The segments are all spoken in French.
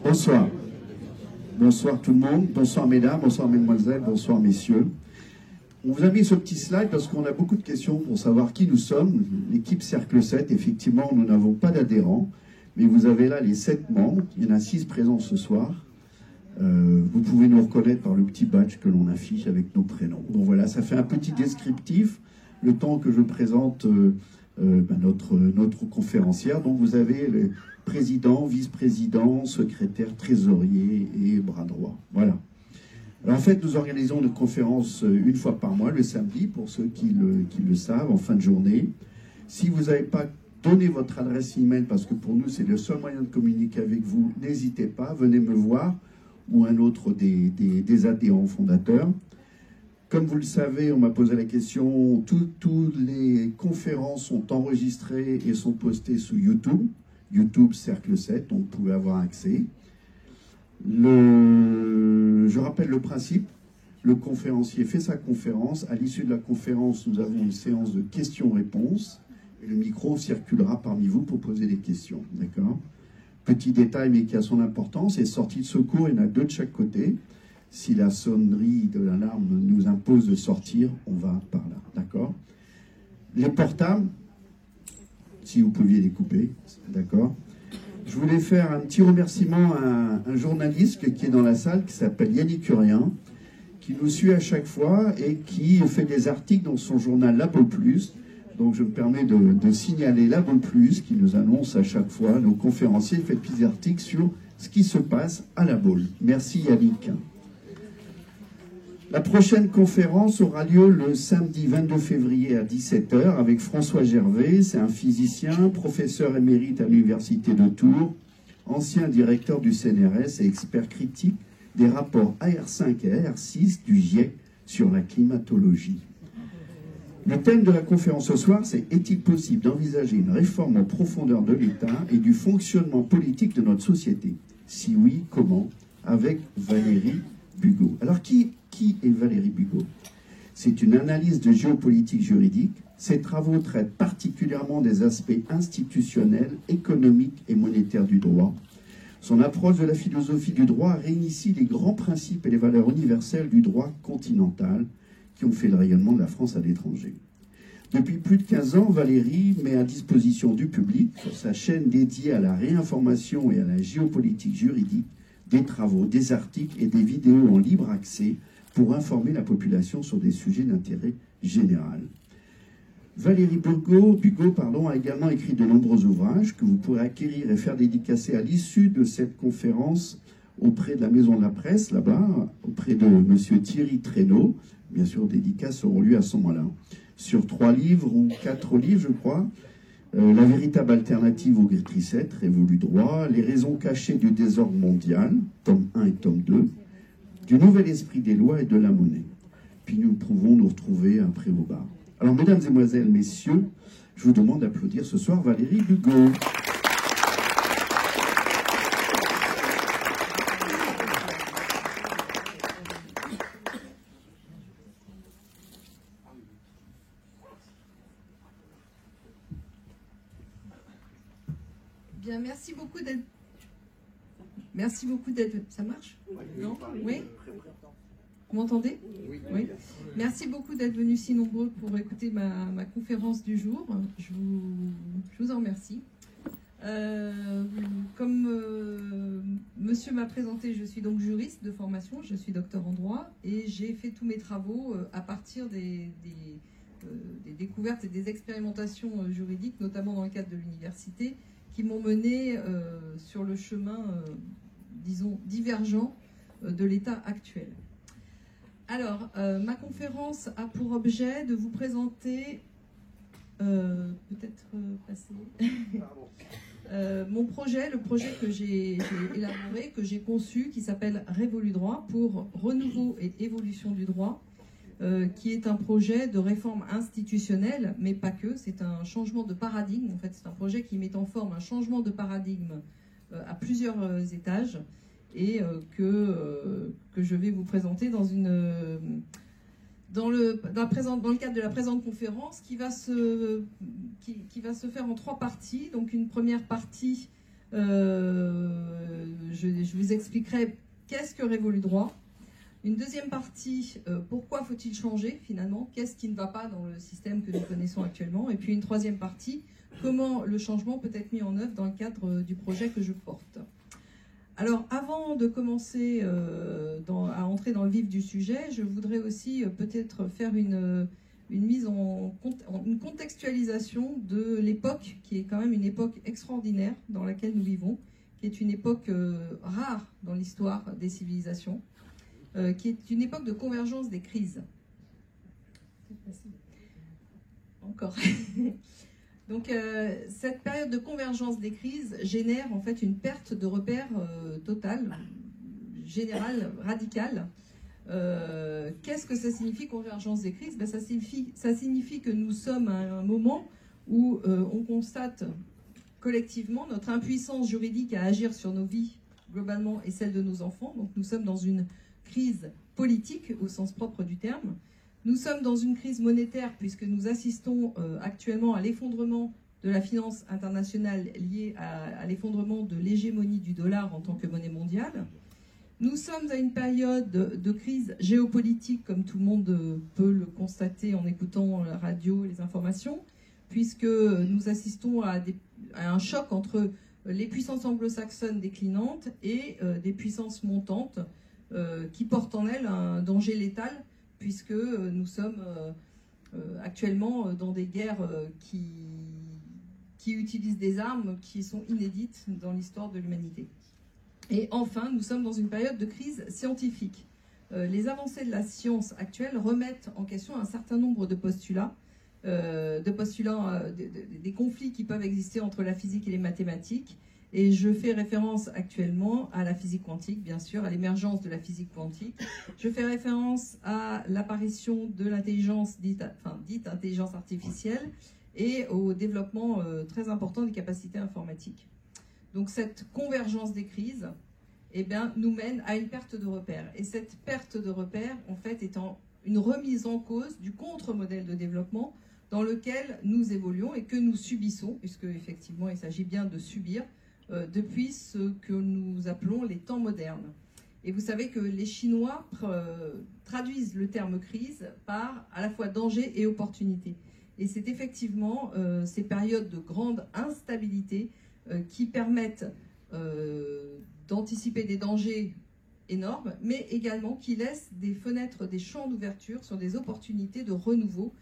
Bonsoir. Bonsoir tout le monde. Bonsoir mesdames, bonsoir mesdemoiselles, bonsoir messieurs. On vous a mis ce petit slide parce qu'on a beaucoup de questions pour savoir qui nous sommes. L'équipe Cercle 7, effectivement, nous n'avons pas d'adhérents, mais vous avez là les 7 membres. Il y en a 6 présents ce soir. Vous pouvez nous reconnaître par le petit badge que l'on affiche avec nos prénoms. Donc voilà, ça fait un petit descriptif, le temps que je présente notre conférencière. Donc vous avez le président, vice-président, secrétaire, trésorier et bras droit. Voilà. Alors en fait, nous organisons notre conférence une fois par mois, le samedi, pour ceux qui le savent, en fin de journée. Si vous n'avez pas donné votre adresse email, parce que pour nous, c'est le seul moyen de communiquer avec vous, n'hésitez pas, venez me voir, ou un autre des adhérents fondateurs. Comme vous le savez, on m'a posé la question, toutes les conférences sont enregistrées et sont postées sur YouTube, YouTube Cercle 7, donc vous pouvez avoir accès. Je rappelle le principe, le conférencier fait sa conférence, à l'issue de la conférence, nous avons une séance de questions-réponses, et le micro circulera parmi vous pour poser des questions, d'accord ? Petit détail, mais qui a son importance, les sorties de secours, il y en a 2 de chaque côté. Si la sonnerie de l'alarme nous impose de sortir, on va par là, d'accord? Les portables, si vous pouviez les couper, d'accord? Je voulais faire un petit remerciement à un journaliste qui est dans la salle, qui s'appelle Yannick Urien, qui nous suit à chaque fois et qui fait des articles dans son journal La Baule Plus. Donc je me permets de signaler La Baule Plus, qui nous annonce à chaque fois, nos conférenciers, fait des articles sur ce qui se passe à La Baule. Merci Yannick. La prochaine conférence aura lieu le samedi 22 février à 17 h avec François Gervais. C'est un physicien, professeur émérite à l'Université de Tours, ancien directeur du CNRS et expert critique des rapports AR5 et AR6 du GIEC sur la climatologie. Le thème de la conférence ce soir, c'est « Est-il possible d'envisager une réforme en profondeur de l'État et du fonctionnement politique de notre société? Si oui, comment ?» avec Valérie Bugeaud. Alors, qui est Valérie Bugeaud? C'est une analyste de géopolitique juridique. Ses travaux traitent particulièrement des aspects institutionnels, économiques et monétaires du droit. Son approche de la philosophie du droit réinitie les grands principes et les valeurs universelles du droit continental qui ont fait le rayonnement de la France à l'étranger. Depuis plus de 15 ans, Valérie met à disposition du public, sur sa chaîne dédiée à la réinformation et à la géopolitique juridique, des travaux, des articles et des vidéos en libre accès pour informer la population sur des sujets d'intérêt général. Valérie Bugeaud a également écrit de nombreux ouvrages que vous pourrez acquérir et faire dédicacer à l'issue de cette conférence auprès de la Maison de la Presse, là-bas, auprès de M. Thierry Traîneau. Bien sûr, dédicaces auront lieu à ce moment-là. Sur 3 livres ou 4 livres, je crois. La véritable alternative au Gris-Tricette, Révolu droit. Les raisons cachées du désordre mondial, tome 1 et tome 2. Du nouvel esprit des lois et de la monnaie. Puis nous pouvons nous retrouver après au bar. Alors, mesdames et mesdemoiselles, messieurs, je vous demande d'applaudir ce soir Valérie Bugeaud. Bien, merci beaucoup d'être... Merci beaucoup d'être... Ça marche? Non? Oui? Vous m'entendez? Oui. Merci beaucoup d'être venus si nombreux pour écouter ma conférence du jour. Je vous en remercie. Comme monsieur m'a présenté, je suis donc juriste de formation, je suis docteur en droit et j'ai fait tous mes travaux à partir des découvertes et des expérimentations juridiques, notamment dans le cadre de l'université, qui m'ont mené sur le chemin, disons, divergent de l'état actuel. Alors, ma conférence a pour objet de vous présenter, mon projet, le projet que j'ai élaboré, que j'ai conçu, qui s'appelle Révolu droit pour renouveau et évolution du droit, qui est un projet de réforme institutionnelle, mais pas que, c'est un changement de paradigme. En fait, c'est un projet qui met en forme un changement de paradigme à plusieurs étages et que je vais vous présenter dans le cadre de la présente conférence qui va se faire en 3 parties. Donc une première partie Je vous expliquerai qu'est-ce que Révolu Droit. Une deuxième partie, pourquoi faut-il changer finalement? Qu'est-ce qui ne va pas dans le système que nous connaissons actuellement? Et puis une troisième partie, comment le changement peut être mis en œuvre dans le cadre du projet que je porte. Alors, avant de commencer à entrer dans le vif du sujet, je voudrais aussi peut-être faire une une contextualisation de l'époque, qui est quand même une époque extraordinaire dans laquelle nous vivons, qui est une époque rare dans l'histoire des civilisations, qui est une époque de convergence des crises. Encore. Donc, cette période de convergence des crises génère en fait une perte de repères totale, générale, radicale. Qu'est-ce que ça signifie, convergence des crises? Ben, ça signifie que nous sommes à un moment où on constate collectivement notre impuissance juridique à agir sur nos vies globalement et celle de nos enfants. Donc nous sommes dans une crise politique au sens propre du terme. Nous sommes dans une crise monétaire puisque nous assistons actuellement à l'effondrement de la finance internationale liée à l'effondrement de l'hégémonie du dollar en tant que monnaie mondiale. Nous sommes à une période de crise géopolitique, comme tout le monde peut le constater en écoutant la radio et les informations, puisque nous assistons à un choc entre les puissances anglo-saxonnes déclinantes et des puissances montantes qui portent en elles un danger létal, puisque nous sommes actuellement dans des guerres qui utilisent des armes qui sont inédites dans l'histoire de l'humanité. Et enfin, nous sommes dans une période de crise scientifique. Les avancées de la science actuelle remettent en question un certain nombre de postulats, des conflits qui peuvent exister entre la physique et les mathématiques. Et je fais référence actuellement à la physique quantique, bien sûr, à l'émergence de la physique quantique. Je fais référence à l'apparition de l'intelligence dite intelligence artificielle et au développement très important des capacités informatiques. Donc cette convergence des crises nous mène à une perte de repères. Et cette perte de repères, en fait, étant une remise en cause du contre-modèle de développement dans lequel nous évoluons et que nous subissons, puisque effectivement il s'agit bien de subir, depuis ce que nous appelons les temps modernes. Et vous savez que les Chinois traduisent le terme crise par à la fois danger et opportunité. Et c'est effectivement ces périodes de grande instabilité qui permettent d'anticiper des dangers énormes, mais également qui laissent des fenêtres, des champs d'ouverture sur des opportunités de renouveau,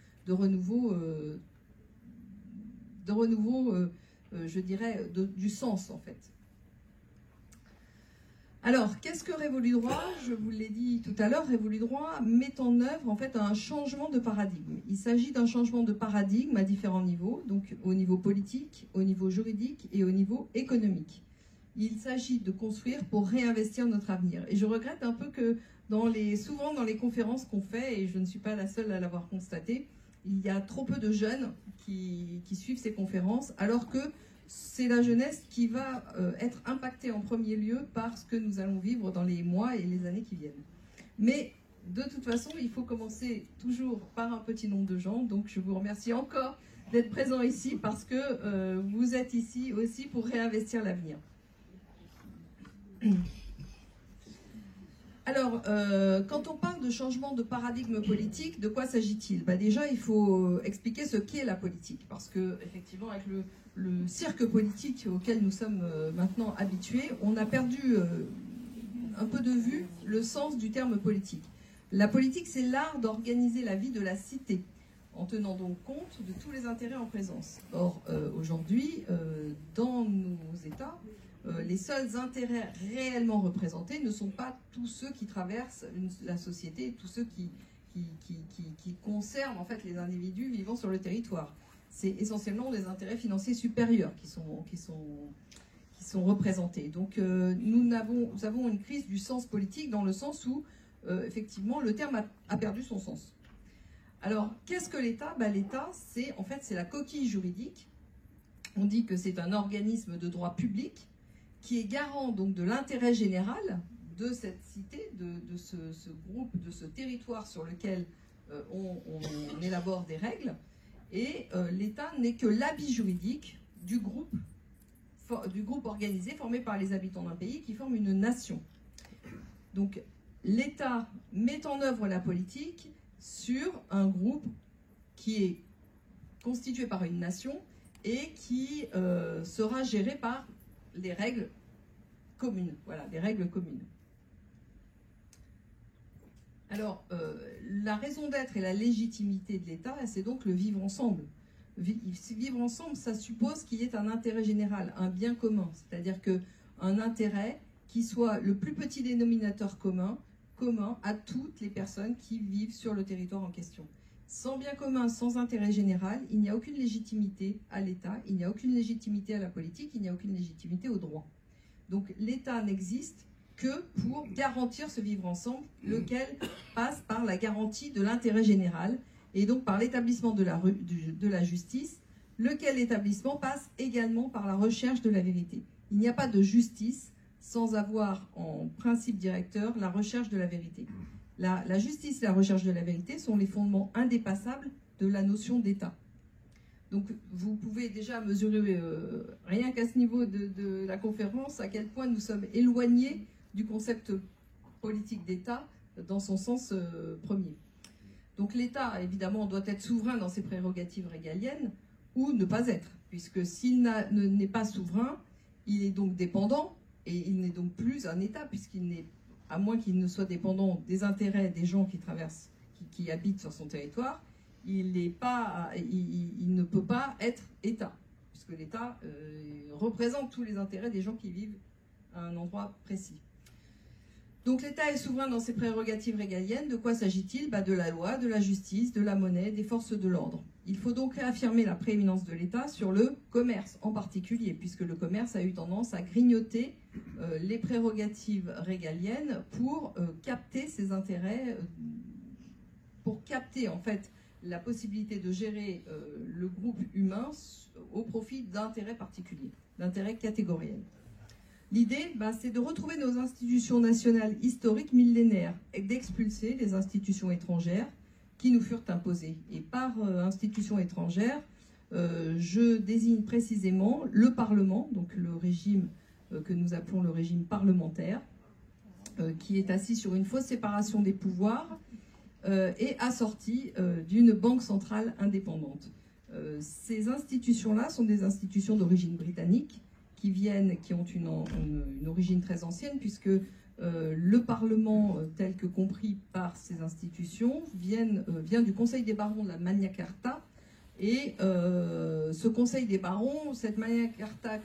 je dirais, du sens en fait. Alors, qu'est-ce que Révolu Droit? Je vous l'ai dit tout à l'heure, Révolu Droit met en œuvre en fait un changement de paradigme. Il s'agit d'un changement de paradigme à différents niveaux, donc au niveau politique, au niveau juridique et au niveau économique. Il s'agit de construire pour réinvestir notre avenir. Et je regrette un peu que souvent dans les conférences qu'on fait, et je ne suis pas la seule à l'avoir constaté, il y a trop peu de jeunes qui suivent ces conférences, alors que c'est la jeunesse qui va être impactée en premier lieu par ce que nous allons vivre dans les mois et les années qui viennent. Mais de toute façon, il faut commencer toujours par un petit nombre de gens. Donc je vous remercie encore d'être présents ici parce que vous êtes ici aussi pour réinvestir l'avenir. Alors, quand on parle de changement de paradigme politique, de quoi s'agit-il? Déjà, il faut expliquer ce qu'est la politique, parce que effectivement, avec le cirque politique auquel nous sommes maintenant habitués, on a perdu un peu de vue le sens du terme politique. La politique, c'est l'art d'organiser la vie de la cité, en tenant donc compte de tous les intérêts en présence. Or, aujourd'hui, dans nos États, les seuls intérêts réellement représentés ne sont pas tous ceux qui traversent la société, tous ceux qui concernent en fait les individus vivant sur le territoire. C'est essentiellement des intérêts financiers supérieurs qui sont représentés. Donc nous avons une crise du sens politique dans le sens où effectivement le terme a perdu son sens. Alors qu'est-ce que l'État? L'État, c'est la coquille juridique. On dit que c'est un organisme de droit public qui est garant donc de l'intérêt général de cette cité, de ce groupe, de ce territoire sur lequel on élabore des règles. Et l'État n'est que l'habit juridique du groupe organisé formé par les habitants d'un pays qui forme une nation. Donc l'État met en œuvre la politique sur un groupe qui est constitué par une nation et qui sera géré par les règles communes. Voilà, des règles communes. Alors, la raison d'être et la légitimité de l'État, c'est donc le vivre ensemble. Vivre ensemble, ça suppose qu'il y ait un intérêt général, un bien commun, c'est-à-dire qu'un intérêt qui soit le plus petit dénominateur commun à toutes les personnes qui vivent sur le territoire en question. Sans bien commun, sans intérêt général, il n'y a aucune légitimité à l'État, il n'y a aucune légitimité à la politique, il n'y a aucune légitimité au droit. Donc l'État n'existe que pour garantir ce vivre ensemble, lequel passe par la garantie de l'intérêt général, et donc par l'établissement de la justice, lequel établissement passe également par la recherche de la vérité. Il n'y a pas de justice sans avoir en principe directeur la recherche de la vérité. La justice et la recherche de la vérité sont les fondements indépassables de la notion d'État. Donc vous pouvez déjà mesurer, rien qu'à ce niveau de la conférence, à quel point nous sommes éloignés du concept politique d'État dans son sens premier. Donc l'État, évidemment, doit être souverain dans ses prérogatives régaliennes ou ne pas être, puisque s'il n'est pas souverain, il est donc dépendant, et il n'est donc plus un État, puisqu'il n'est, à moins qu'il ne soit dépendant des intérêts des gens qui traversent, qui habitent sur son territoire, il ne peut pas être État, puisque l'État représente tous les intérêts des gens qui vivent à un endroit précis. Donc l'État est souverain dans ses prérogatives régaliennes. De quoi s'agit-il? De la loi, de la justice, de la monnaie, des forces de l'ordre. Il faut donc réaffirmer la prééminence de l'État sur le commerce en particulier, puisque le commerce a eu tendance à grignoter les prérogatives régaliennes pour capter ses intérêts, pour capter en fait la possibilité de gérer le groupe humain au profit d'intérêts particuliers, d'intérêts catégoriels. L'idée, c'est de retrouver nos institutions nationales historiques millénaires et d'expulser les institutions étrangères qui nous furent imposées. Et par institutions étrangères, je désigne précisément le Parlement, donc le régime que nous appelons le régime parlementaire, qui est assis sur une fausse séparation des pouvoirs et assorti d'une banque centrale indépendante. Ces institutions-là sont des institutions d'origine britannique, qui ont une origine très ancienne, puisque le Parlement, tel que compris par ces institutions, vient du Conseil des barons de la Magna Carta. Et ce Conseil des barons, cette Magna Carta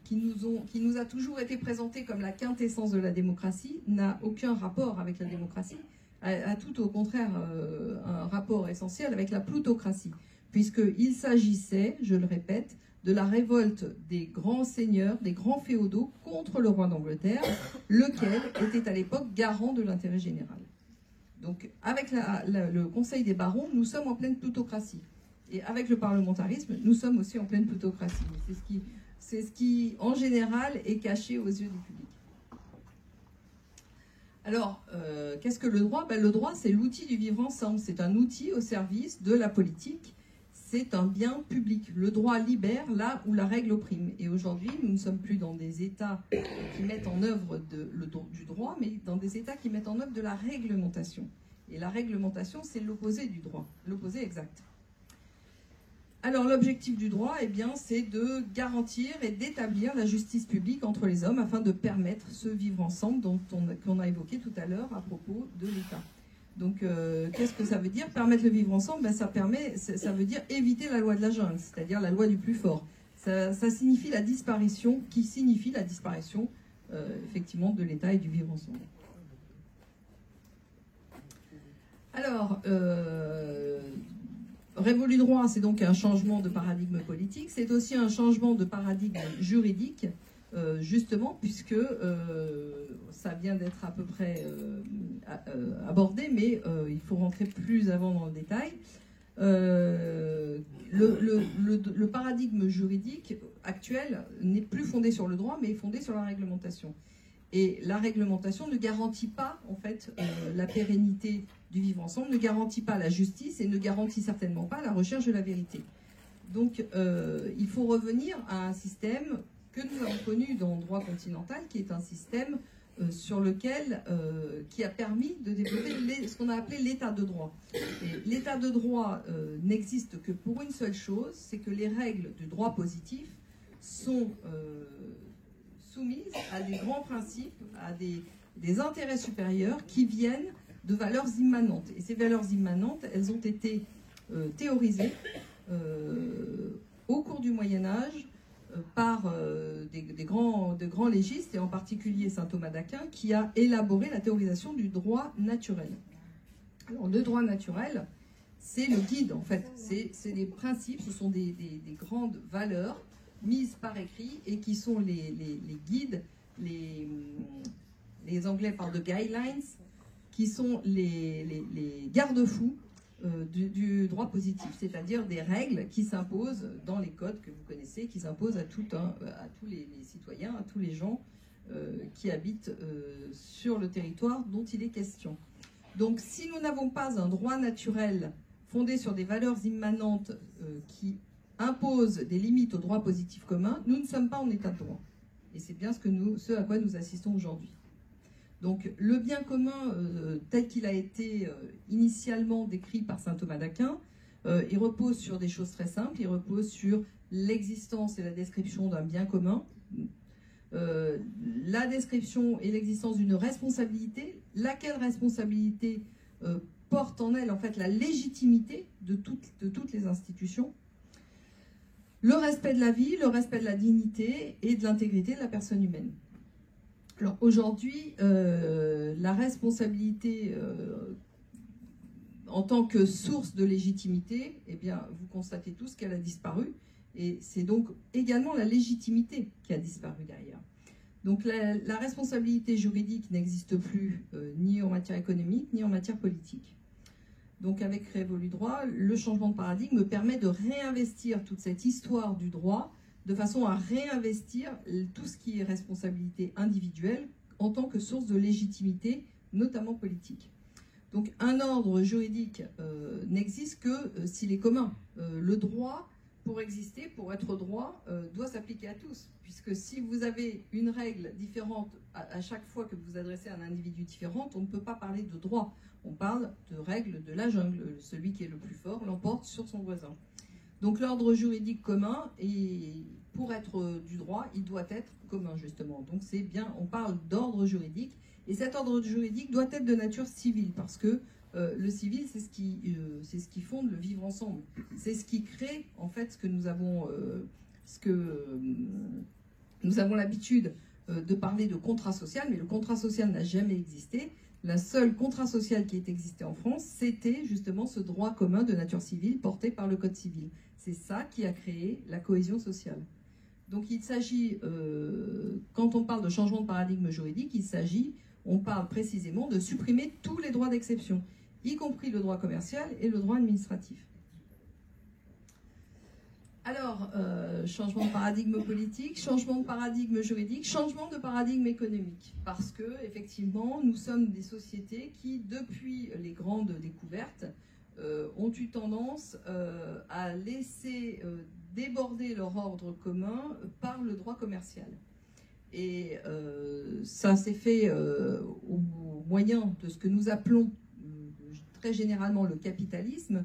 qui nous a toujours été présentée comme la quintessence de la démocratie, n'a aucun rapport avec la démocratie, a tout au contraire un rapport essentiel avec la plutocratie, puisqu'il s'agissait, je le répète, de la révolte des grands seigneurs, des grands féodaux contre le roi d'Angleterre, lequel était à l'époque garant de l'intérêt général. Donc avec le Conseil des barons, nous sommes en pleine plutocratie. Et avec le parlementarisme, nous sommes aussi en pleine plutocratie. C'est ce qui, en général, est caché aux yeux du public. Alors, qu'est-ce que le droit? Le droit, c'est l'outil du vivre ensemble. C'est un outil au service de la politique. C'est un bien public. Le droit libère là où la règle opprime. Et aujourd'hui, nous ne sommes plus dans des États qui mettent en œuvre du droit, mais dans des États qui mettent en œuvre de la réglementation. Et la réglementation, c'est l'opposé du droit, l'opposé exact. Alors, l'objectif du droit, c'est de garantir et d'établir la justice publique entre les hommes afin de permettre ce vivre ensemble qu'on a évoqué tout à l'heure à propos de l'État. Donc, qu'est-ce que ça veut dire? Permettre le vivre ensemble, ça veut dire éviter la loi de la jungle, c'est-à-dire la loi du plus fort. Ça signifie la disparition, effectivement, de l'État et du vivre ensemble. Alors, révolu droit, c'est donc un changement de paradigme politique, c'est aussi un changement de paradigme juridique, justement, puisque ça vient d'être à peu près abordé, mais il faut rentrer plus avant dans le détail. Le paradigme juridique actuel n'est plus fondé sur le droit, mais est fondé sur la réglementation. Et la réglementation ne garantit pas, en fait, la pérennité du vivre ensemble, ne garantit pas la justice et ne garantit certainement pas la recherche de la vérité. Donc, il faut revenir à un système que nous avons connu dans le droit continental, qui est un système sur lequel, qui a permis de développer ce qu'on a appelé l'état de droit. L'état de droit n'existe que pour une seule chose, c'est que les règles du droit positif sont soumises à des grands principes, à des intérêts supérieurs qui viennent de valeurs immanentes. Et ces valeurs immanentes, elles ont été théorisées au cours du Moyen-Âge par de grands légistes, et en particulier saint Thomas d'Aquin, qui a élaboré la théorisation du droit naturel. Alors, le droit naturel, c'est le guide, en fait. C'est des principes, ce sont des grandes valeurs mises par écrit et qui sont les guides, les Anglais parlent de guidelines, qui sont les garde-fous du droit positif, c'est-à-dire des règles qui s'imposent dans les codes que vous connaissez, qui s'imposent à tous les citoyens, à tous les gens qui habitent sur le territoire dont il est question. Donc si nous n'avons pas un droit naturel fondé sur des valeurs immanentes qui imposent des limites au droit positif commun, nous ne sommes pas en état de droit. Et c'est bien ce à quoi nous assistons aujourd'hui. Donc le bien commun tel qu'il a été initialement décrit par saint Thomas d'Aquin, il repose sur des choses très simples, il repose sur l'existence et la description d'un bien commun, la description et l'existence d'une responsabilité, laquelle responsabilité porte en elle en fait la légitimité de toutes les institutions, le respect de la vie, le respect de la dignité et de l'intégrité de la personne humaine. Alors aujourd'hui, la responsabilité en tant que source de légitimité, eh bien, vous constatez tous qu'elle a disparu, et c'est donc également la légitimité qui a disparu derrière. Donc la responsabilité juridique n'existe plus ni en matière économique, ni en matière politique. Donc avec Révolu Droit, le changement de paradigme permet de réinvestir toute cette histoire du droit de façon à réinvestir tout ce qui est responsabilité individuelle en tant que source de légitimité, notamment politique. Donc un ordre juridique n'existe que s'il est commun. Le droit, pour exister, pour être droit, doit s'appliquer à tous. Puisque si vous avez une règle différente à chaque fois que vous vous adressez à un individu différent, on ne peut pas parler de droit. On parle de règles de la jungle. Celui qui est le plus fort l'emporte sur son voisin. Donc l'ordre juridique commun, et pour être du droit, il doit être commun justement. Donc c'est bien, on parle d'ordre juridique, et cet ordre juridique doit être de nature civile, parce que le civil, c'est ce qui fonde le vivre ensemble. C'est ce qui crée en fait ce que nous avons l'habitude de parler de contrat social, mais le contrat social n'a jamais existé. La seule contrat social qui ait existé en France, c'était justement ce droit commun de nature civile porté par le Code civil. C'est ça qui a créé la cohésion sociale. Donc il s'agit, quand on parle de changement de paradigme juridique, on parle précisément de supprimer tous les droits d'exception, y compris le droit commercial et le droit administratif. Alors, changement de paradigme politique, changement de paradigme juridique, changement de paradigme économique. Parce que, effectivement, nous sommes des sociétés qui, depuis les grandes découvertes, ont eu tendance à laisser déborder leur ordre commun par le droit commercial. Et ça s'est fait au moyen de ce que nous appelons très généralement le capitalisme,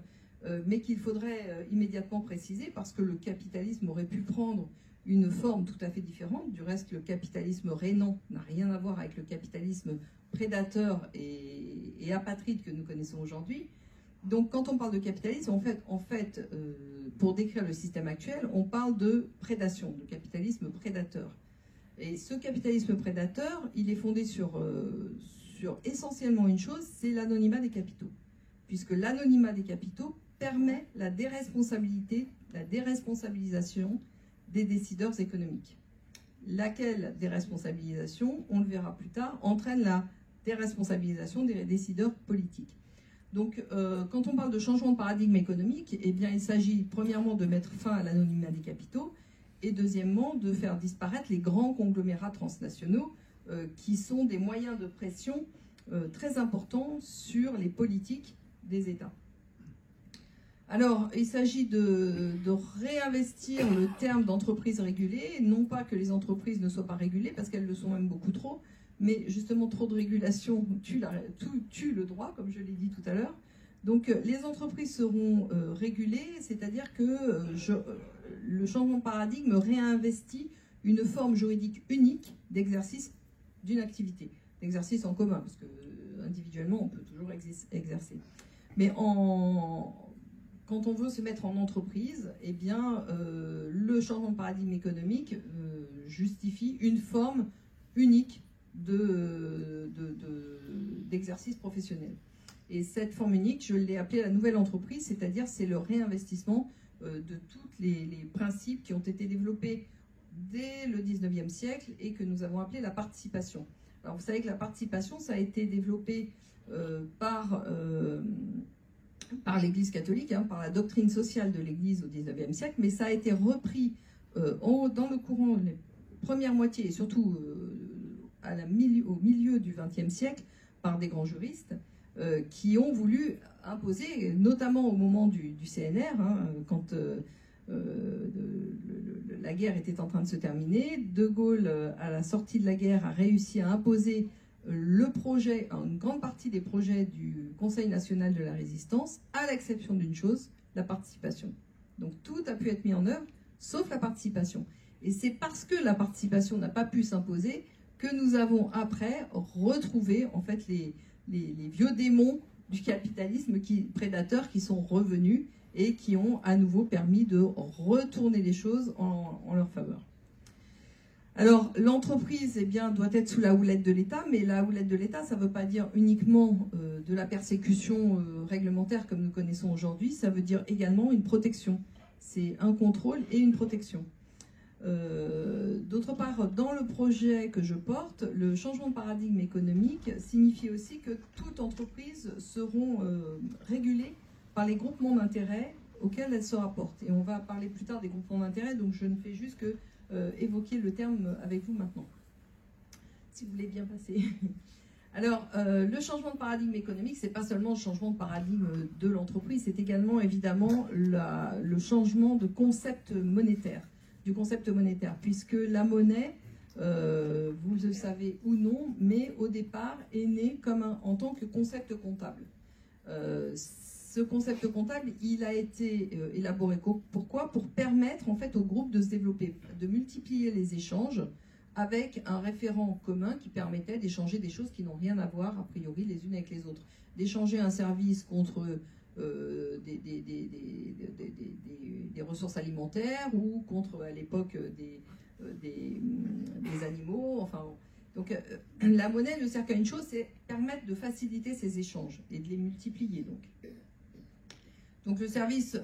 mais qu'il faudrait immédiatement préciser, parce que le capitalisme aurait pu prendre une forme tout à fait différente. Du reste, le capitalisme rénant n'a rien à voir avec le capitalisme prédateur et apatride que nous connaissons aujourd'hui. Donc quand on parle de capitalisme, en fait, pour décrire le système actuel, on parle de prédation, de capitalisme prédateur. Et ce capitalisme prédateur, il est fondé sur essentiellement une chose, c'est l'anonymat des capitaux. Puisque l'anonymat des capitaux permet la déresponsabilisation des décideurs économiques. Laquelle déresponsabilisation, on le verra plus tard, entraîne la déresponsabilisation des décideurs politiques. Donc, quand on parle de changement de paradigme économique, eh bien, il s'agit premièrement de mettre fin à l'anonymat des capitaux, et deuxièmement de faire disparaître les grands conglomérats transnationaux qui sont des moyens de pression très importants sur les politiques des États. Alors, il s'agit de réinvestir le terme d'entreprise régulée, non pas que les entreprises ne soient pas régulées, parce qu'elles le sont même beaucoup trop, mais justement trop de régulation tue le droit, comme je l'ai dit tout à l'heure. Donc les entreprises seront régulées, c'est-à-dire que le changement de paradigme réinvestit une forme juridique unique d'exercice d'une activité, d'exercice en commun, parce que individuellement on peut toujours exercer. Mais quand on veut se mettre en entreprise, eh bien, le changement de paradigme économique justifie une forme unique d'exercice professionnel. Et cette forme unique, je l'ai appelée la nouvelle entreprise, c'est-à-dire c'est le réinvestissement de tous les principes qui ont été développés dès le 19e siècle et que nous avons appelé la participation. Alors vous savez que la participation, ça a été développé par l'Église catholique, hein, par la doctrine sociale de l'Église au 19e siècle, mais ça a été repris dans le courant, les premières moitiés et surtout au milieu du 20e siècle par des grands juristes qui ont voulu imposer, notamment au moment du CNR, hein, quand la guerre était en train de se terminer. De Gaulle, à la sortie de la guerre, a réussi à imposer le projet, une grande partie des projets du Conseil national de la résistance, à l'exception d'une chose, la participation. Donc tout a pu être mis en œuvre, sauf la participation. Et c'est parce que la participation n'a pas pu s'imposer que nous avons après retrouvé en fait les vieux démons du capitalisme prédateur qui sont revenus et qui ont à nouveau permis de retourner les choses en leur faveur. Alors, l'entreprise doit être sous la houlette de l'État, mais la houlette de l'État, ça ne veut pas dire uniquement de la persécution réglementaire comme nous connaissons aujourd'hui, ça veut dire également une protection. C'est un contrôle et une protection. D'autre part, dans le projet que je porte, le changement de paradigme économique signifie aussi que toutes entreprises seront régulées par les groupements d'intérêt auxquels elles se rapportent. Et on va parler plus tard des groupements d'intérêt, donc je ne fais juste que évoquer le terme avec vous maintenant, si vous voulez bien passer. Alors, le changement de paradigme économique, c'est pas seulement le changement de paradigme de l'entreprise, c'est également évidemment le changement de concept monétaire, puisque la monnaie, vous le savez ou non, mais au départ est née en tant que concept comptable. Ce concept comptable, il a été élaboré pourquoi ? Pour permettre en fait au groupe de se développer, de multiplier les échanges avec un référent commun qui permettait d'échanger des choses qui n'ont rien à voir a priori les unes avec les autres. D'échanger un service contre des ressources alimentaires ou contre à l'époque des animaux, enfin. Donc la monnaie ne sert qu'à une chose, c'est permettre de faciliter ces échanges et de les multiplier donc. Donc le service,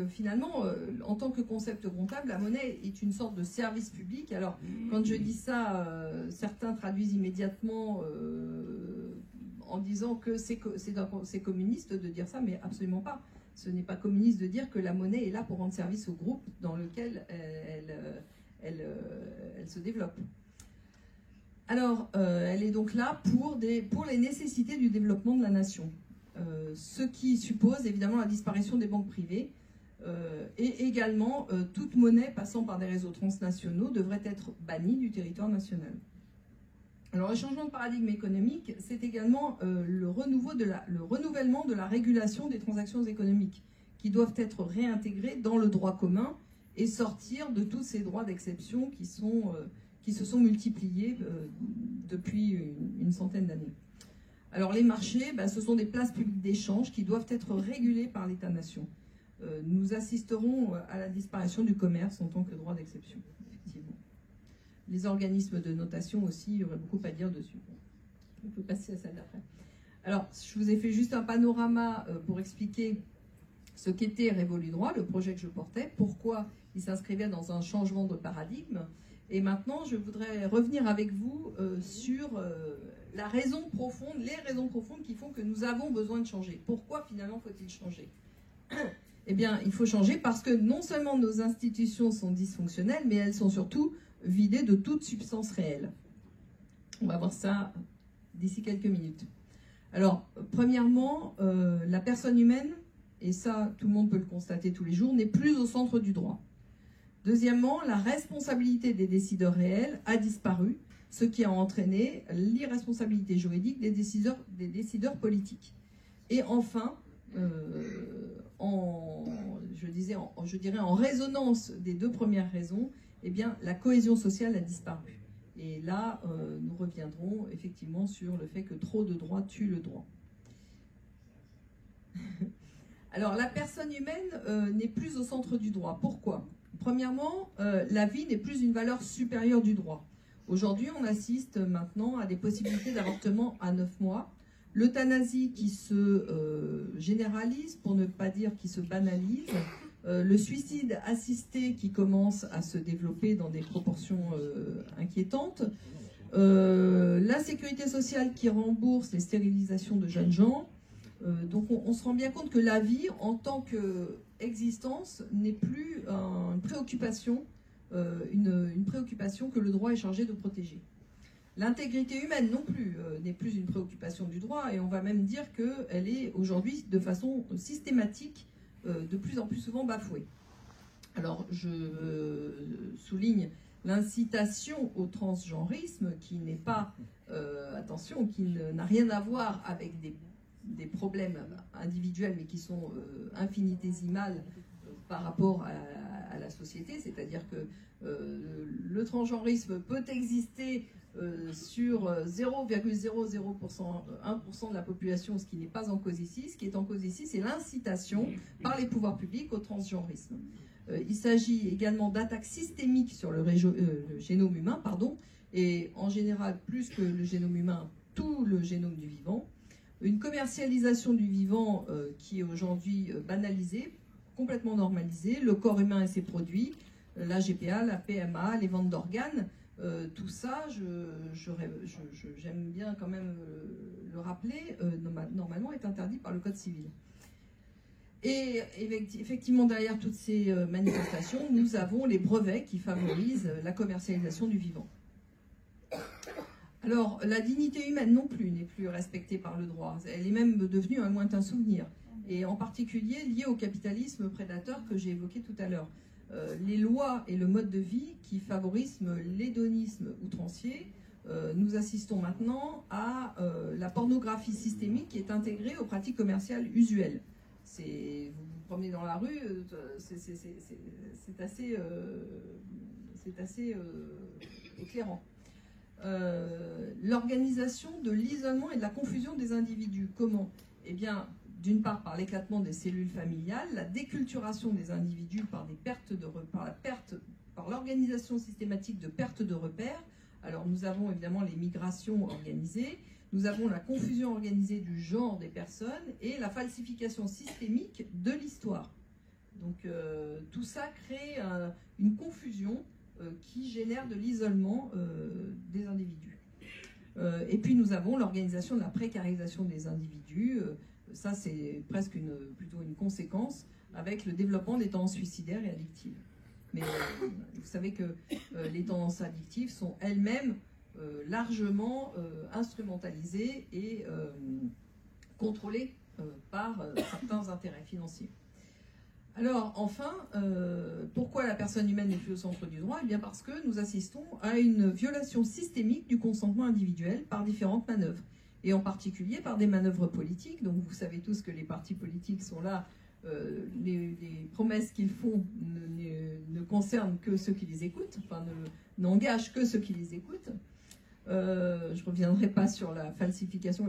finalement, en tant que concept comptable, la monnaie est une sorte de service public. Alors, quand je dis ça, certains traduisent immédiatement en disant que c'est communiste de dire ça, mais absolument pas. Ce n'est pas communiste de dire que la monnaie est là pour rendre service au groupe dans lequel elle se développe. Alors, elle est donc là pour les nécessités du développement de la nation. Ce qui suppose évidemment la disparition des banques privées et également toute monnaie passant par des réseaux transnationaux devrait être bannie du territoire national. Alors le changement de paradigme économique, c'est également le renouvellement de la régulation des transactions économiques qui doivent être réintégrées dans le droit commun et sortir de tous ces droits d'exception qui se sont multipliés depuis une centaine d'années. Alors les marchés, ce sont des places publiques d'échange qui doivent être régulées par l'État-nation. Nous assisterons à la disparition du commerce en tant que droit d'exception, effectivement. Les organismes de notation aussi, il y aurait beaucoup à dire dessus. On peut passer à celle d'après. Alors, je vous ai fait juste un panorama pour expliquer ce qu'était Révolu Droit, le projet que je portais, pourquoi il s'inscrivait dans un changement de paradigme. Et maintenant, je voudrais revenir avec vous sur les raisons profondes qui font que nous avons besoin de changer. Pourquoi finalement faut-il changer ? Eh bien, il faut changer parce que non seulement nos institutions sont dysfonctionnelles, mais elles sont surtout vidées de toute substance réelle. On va voir ça d'ici quelques minutes. Alors, premièrement, la personne humaine et ça, tout le monde peut le constater tous les jours, n'est plus au centre du droit. Deuxièmement, la responsabilité des décideurs réels a disparu, ce qui a entraîné l'irresponsabilité juridique des décideurs politiques. Et enfin, je dirais en résonance des deux premières raisons, eh bien, la cohésion sociale a disparu. Et là, nous reviendrons effectivement sur le fait que trop de droit tue le droit. Alors, la personne humaine n'est plus au centre du droit. Pourquoi ? Premièrement, la vie n'est plus une valeur supérieure du droit. Aujourd'hui, on assiste maintenant à des possibilités d'avortement à 9 mois, l'euthanasie qui se généralise, pour ne pas dire qui se banalise, le suicide assisté qui commence à se développer dans des proportions inquiétantes, la sécurité sociale qui rembourse les stérilisations de jeunes gens. Donc on se rend bien compte que la vie en tant qu'existence n'est plus une préoccupation que le droit est chargé de protéger. L'intégrité humaine non plus n'est plus une préoccupation du droit, et on va même dire qu'elle est aujourd'hui de façon systématique de plus en plus souvent bafouée. Alors je souligne l'incitation au transgenrisme qui n'est pas, attention, qui n'a rien à voir avec des problèmes individuels, mais qui sont infinitésimales par rapport à la société, c'est-à-dire que le transgenrisme peut exister sur 0,00%, 1% de la population, ce qui n'est pas en cause ici. Ce qui est en cause ici, c'est l'incitation par les pouvoirs publics au transgenrisme. Il s'agit également d'attaques systémiques sur le génome humain, et en général, plus que le génome humain, tout le génome du vivant. Une commercialisation du vivant qui est aujourd'hui banalisée, complètement normalisée, le corps humain et ses produits, la GPA, la PMA, les ventes d'organes, tout ça, j'aime bien quand même le rappeler, normalement est interdit par le Code civil. Et effectivement, derrière toutes ces manifestations, nous avons les brevets qui favorisent la commercialisation du vivant. Alors, la dignité humaine non plus n'est plus respectée par le droit. Elle est même devenue un lointain souvenir. Et en particulier liée au capitalisme prédateur que j'ai évoqué tout à l'heure. Les lois et le mode de vie qui favorisent l'hédonisme outrancier, nous assistons maintenant à la pornographie systémique qui est intégrée aux pratiques commerciales usuelles. Vous vous promenez dans la rue, c'est assez éclairant. L'organisation de l'isolement et de la confusion des individus. Comment ? Eh bien, d'une part par l'éclatement des cellules familiales, la déculturation des individus par l'organisation systématique de perte de repères. Alors nous avons évidemment les migrations organisées, nous avons la confusion organisée du genre des personnes et la falsification systémique de l'histoire. Donc tout ça crée une confusion qui génère de l'isolement des individus. Et puis nous avons l'organisation de la précarisation des individus. Ça, c'est presque plutôt une conséquence avec le développement des tendances suicidaires et addictives. Mais vous savez que les tendances addictives sont elles-mêmes largement instrumentalisées et contrôlées par certains intérêts financiers. Alors, enfin, pourquoi la personne humaine n'est plus au centre du droit ? Eh bien parce que nous assistons à une violation systémique du consentement individuel par différentes manœuvres, et en particulier par des manœuvres politiques. Donc vous savez tous que les partis politiques sont là, les promesses qu'ils font ne concernent que ceux qui les écoutent, enfin n'engagent que ceux qui les écoutent. Je ne reviendrai pas sur la falsification,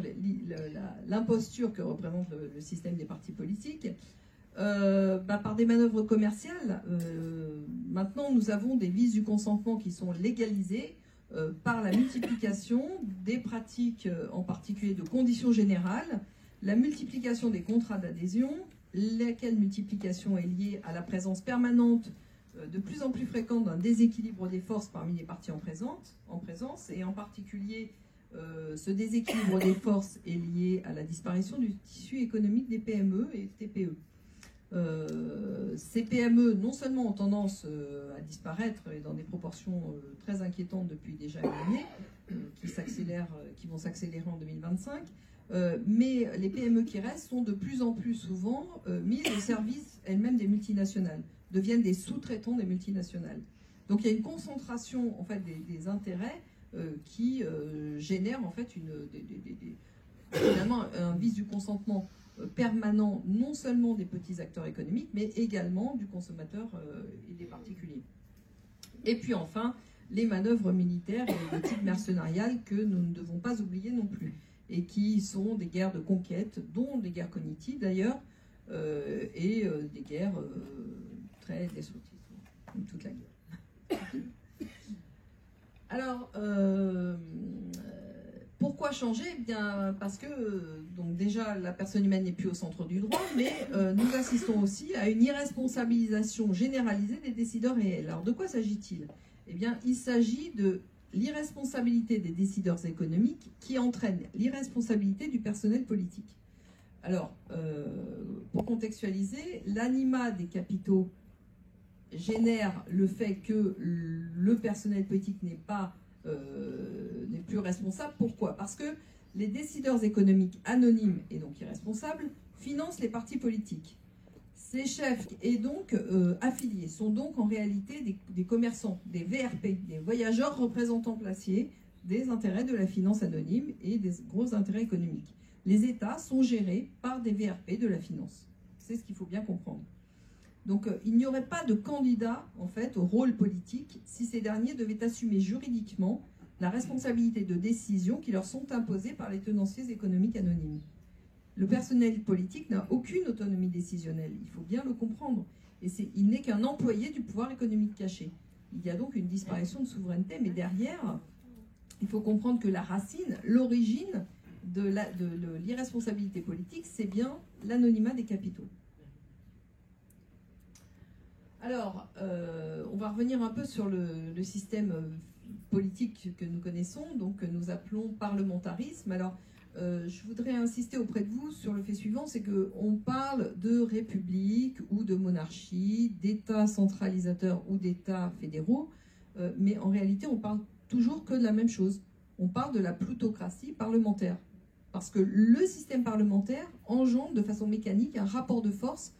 l'imposture que représente le système des partis politiques. Par des manœuvres commerciales, maintenant nous avons des vices du consentement qui sont légalisés par la multiplication des pratiques, en particulier de conditions générales, la multiplication des contrats d'adhésion, laquelle multiplication est liée à la présence permanente de plus en plus fréquente d'un déséquilibre des forces parmi les parties en présence, et en particulier ce déséquilibre des forces est lié à la disparition du tissu économique des PME et TPE. Ces PME, non seulement ont tendance à disparaître et dans des proportions très inquiétantes depuis déjà une année, qui vont s'accélérer en 2025, mais les PME qui restent sont de plus en plus souvent mises au service elles-mêmes des multinationales, deviennent des sous-traitants des multinationales. Donc il y a une concentration en fait, des intérêts qui génère en fait finalement un vice du consentement permanent, non seulement des petits acteurs économiques, mais également du consommateur et des particuliers. Et puis enfin, les manœuvres militaires et le type mercenarial que nous ne devons pas oublier non plus, et qui sont des guerres de conquête, dont des guerres cognitives d'ailleurs, et des guerres très destructrices, comme toute la guerre. Alors, pourquoi changer? Eh bien, parce que donc déjà la personne humaine n'est plus au centre du droit, mais nous assistons aussi à une irresponsabilisation généralisée des décideurs réels. Alors, de quoi s'agit-il? Eh bien, il s'agit de l'irresponsabilité des décideurs économiques qui entraîne l'irresponsabilité du personnel politique. Alors, pour contextualiser, l'anima des capitaux génère le fait que le personnel politique n'est plus responsable. Pourquoi? Parce que les décideurs économiques anonymes et donc irresponsables financent les partis politiques. Ces chefs et donc affiliés sont donc en réalité des commerçants, des VRP, des voyageurs représentants placiers des intérêts de la finance anonyme et des gros intérêts économiques. Les États sont gérés par des VRP de la finance. C'est ce qu'il faut bien comprendre. Donc il n'y aurait pas de candidat en fait au rôle politique si ces derniers devaient assumer juridiquement la responsabilité de décisions qui leur sont imposées par les tenanciers économiques anonymes. Le personnel politique n'a aucune autonomie décisionnelle, il faut bien le comprendre. Et il n'est qu'un employé du pouvoir économique caché. Il y a donc une disparition de souveraineté, mais derrière, il faut comprendre que la racine, l'origine de l'irresponsabilité politique, c'est bien l'anonymat des capitaux. Alors, on va revenir un peu sur le système politique que nous connaissons, donc que nous appelons parlementarisme. Alors, je voudrais insister auprès de vous sur le fait suivant, c'est qu'on parle de république ou de monarchie, d'États centralisateurs ou d'États fédéraux, mais en réalité, on parle toujours que de la même chose. On parle de la plutocratie parlementaire. Parce que le système parlementaire engendre de façon mécanique un rapport de force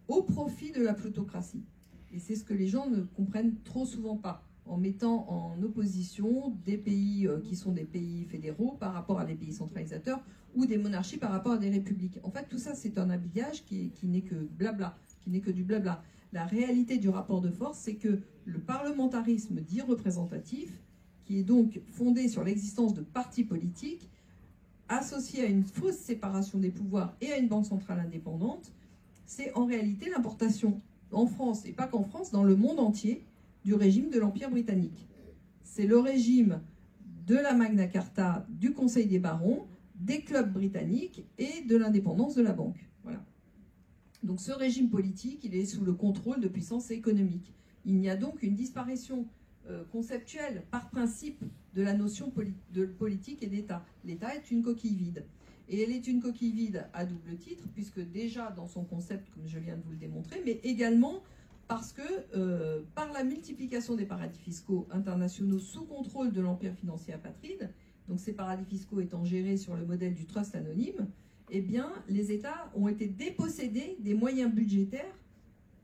au profit de la plutocratie. Et c'est ce que les gens ne comprennent trop souvent pas, en mettant en opposition des pays qui sont des pays fédéraux par rapport à des pays centralisateurs ou des monarchies par rapport à des républiques. En fait, tout ça, c'est un habillage qui n'est que blabla, qui n'est que du blabla. La réalité du rapport de force, c'est que le parlementarisme dit représentatif, qui est donc fondé sur l'existence de partis politiques, associé à une fausse séparation des pouvoirs et à une banque centrale indépendante, c'est en réalité l'importation en France, et pas qu'en France, dans le monde entier, du régime de l'Empire britannique. C'est le régime de la Magna Carta, du Conseil des barons, des clubs britanniques et de l'indépendance de la banque. Voilà. Donc ce régime politique, il est sous le contrôle de puissances économiques. Il y a donc une disparition conceptuelle, par principe, de la notion de politique et d'État. L'État est une coquille vide. Et elle est une coquille vide à double titre, puisque déjà dans son concept, comme je viens de vous le démontrer, mais également parce que par la multiplication des paradis fiscaux internationaux sous contrôle de l'empire financier apatride, donc ces paradis fiscaux étant gérés sur le modèle du trust anonyme, eh bien les États ont été dépossédés des moyens budgétaires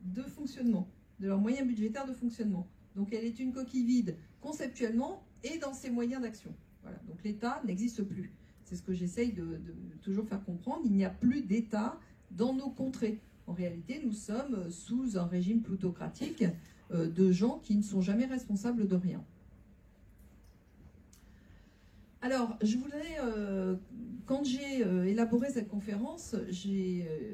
de fonctionnement, de leurs moyens budgétaires de fonctionnement. Donc elle est une coquille vide conceptuellement et dans ses moyens d'action. Voilà. Donc l'État n'existe plus. C'est ce que j'essaye de toujours faire comprendre. Il n'y a plus d'État dans nos contrées. En réalité, nous sommes sous un régime plutocratique de gens qui ne sont jamais responsables de rien. Alors, je voudrais, quand j'ai élaboré cette conférence,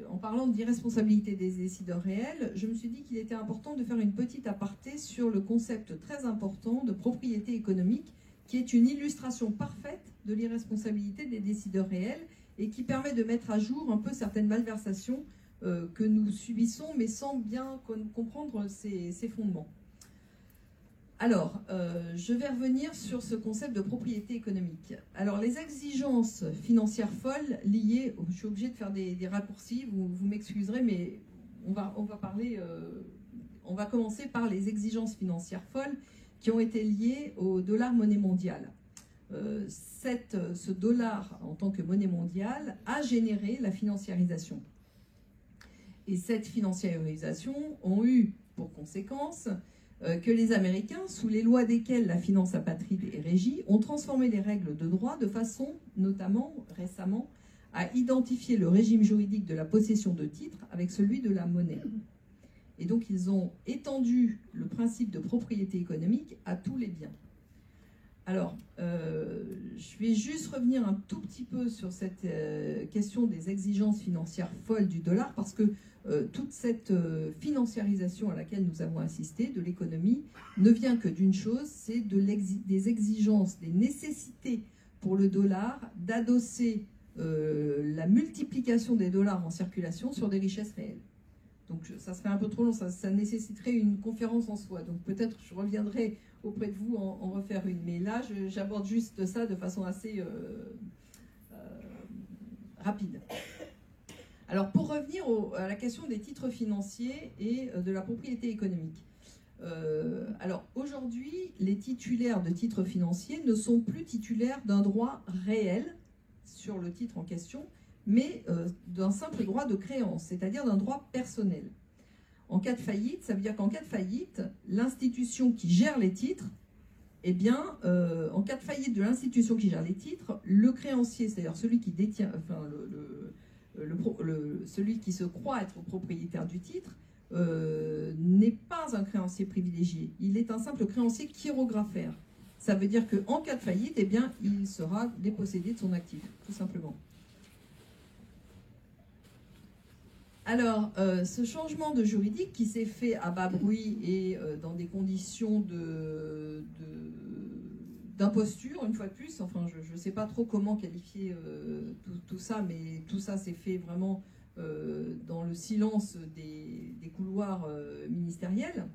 en parlant d'irresponsabilité des décideurs réels, je me suis dit qu'il était important de faire une petite aparté sur le concept très important de propriété économique, qui est une illustration parfaite de l'irresponsabilité des décideurs réels et qui permet de mettre à jour un peu certaines malversations que nous subissons, mais sans bien comprendre ses fondements. Alors, je vais revenir sur ce concept de propriété économique. Alors, les exigences financières folles liées, je suis obligée de faire des raccourcis, vous m'excuserez, mais on va commencer par les exigences financières folles qui ont été liées au dollar monnaie mondiale. Ce dollar en tant que monnaie mondiale a généré la financiarisation. Et cette financiarisation a eu pour conséquence que les Américains, sous les lois desquelles la finance apatride est régie, ont transformé les règles de droit de façon, notamment récemment, à identifier le régime juridique de la possession de titres avec celui de la monnaie. Et donc ils ont étendu le principe de propriété économique à tous les biens. Alors, je vais juste revenir un tout petit peu sur cette question des exigences financières folles du dollar, parce que toute cette financiarisation à laquelle nous avons assisté de l'économie ne vient que d'une chose, c'est des exigences, des nécessités pour le dollar d'adosser la multiplication des dollars en circulation sur des richesses réelles. Donc ça serait un peu trop long, ça nécessiterait une conférence en soi. Donc peut-être je reviendrai auprès de vous en refaire une. Mais là, j'aborde juste ça de façon assez rapide. Alors pour revenir à la question des titres financiers et de la propriété économique. Alors aujourd'hui, les titulaires de titres financiers ne sont plus titulaires d'un droit réel sur le titre en question, mais d'un simple droit de créance, c'est-à-dire d'un droit personnel. En cas de faillite, ça veut dire qu'en cas de faillite, l'institution qui gère les titres, eh bien, en cas de faillite de l'institution qui gère les titres, le créancier, c'est-à-dire celui qui détient, enfin, celui qui se croit être propriétaire du titre, n'est pas un créancier privilégié. Il est un simple créancier chirographaire. Ça veut dire qu'en cas de faillite, eh bien, il sera dépossédé de son actif, tout simplement. Alors, ce changement de juridique qui s'est fait à bas bruit et dans des conditions d'imposture, une fois de plus, enfin, je ne sais pas trop comment qualifier tout ça, mais tout ça s'est fait vraiment dans le silence des couloirs ministériels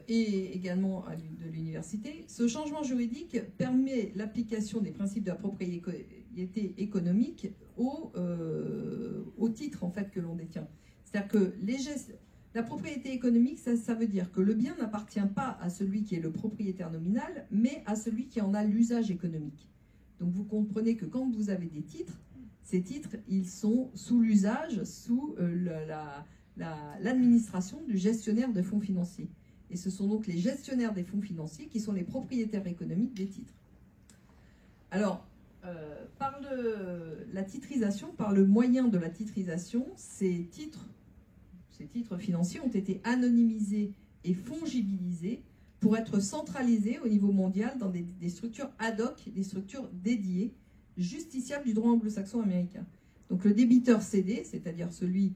et également de l'université. Ce changement juridique permet l'application des principes de la propriété économique au titre en fait que l'on détient. C'est-à-dire que la propriété économique, ça veut dire que le bien n'appartient pas à celui qui est le propriétaire nominal, mais à celui qui en a l'usage économique. Donc vous comprenez que quand vous avez des titres, ces titres, ils sont sous l'usage, sous l'administration du gestionnaire de fonds financiers. Et ce sont donc les gestionnaires des fonds financiers qui sont les propriétaires économiques des titres. Alors, par la titrisation, par le moyen de la titrisation, ces titres financiers ont été anonymisés et fongibilisés pour être centralisés au niveau mondial dans des structures ad hoc, des structures dédiées, justiciables du droit anglo-saxon américain. Donc le débiteur cédé, c'est-à-dire celui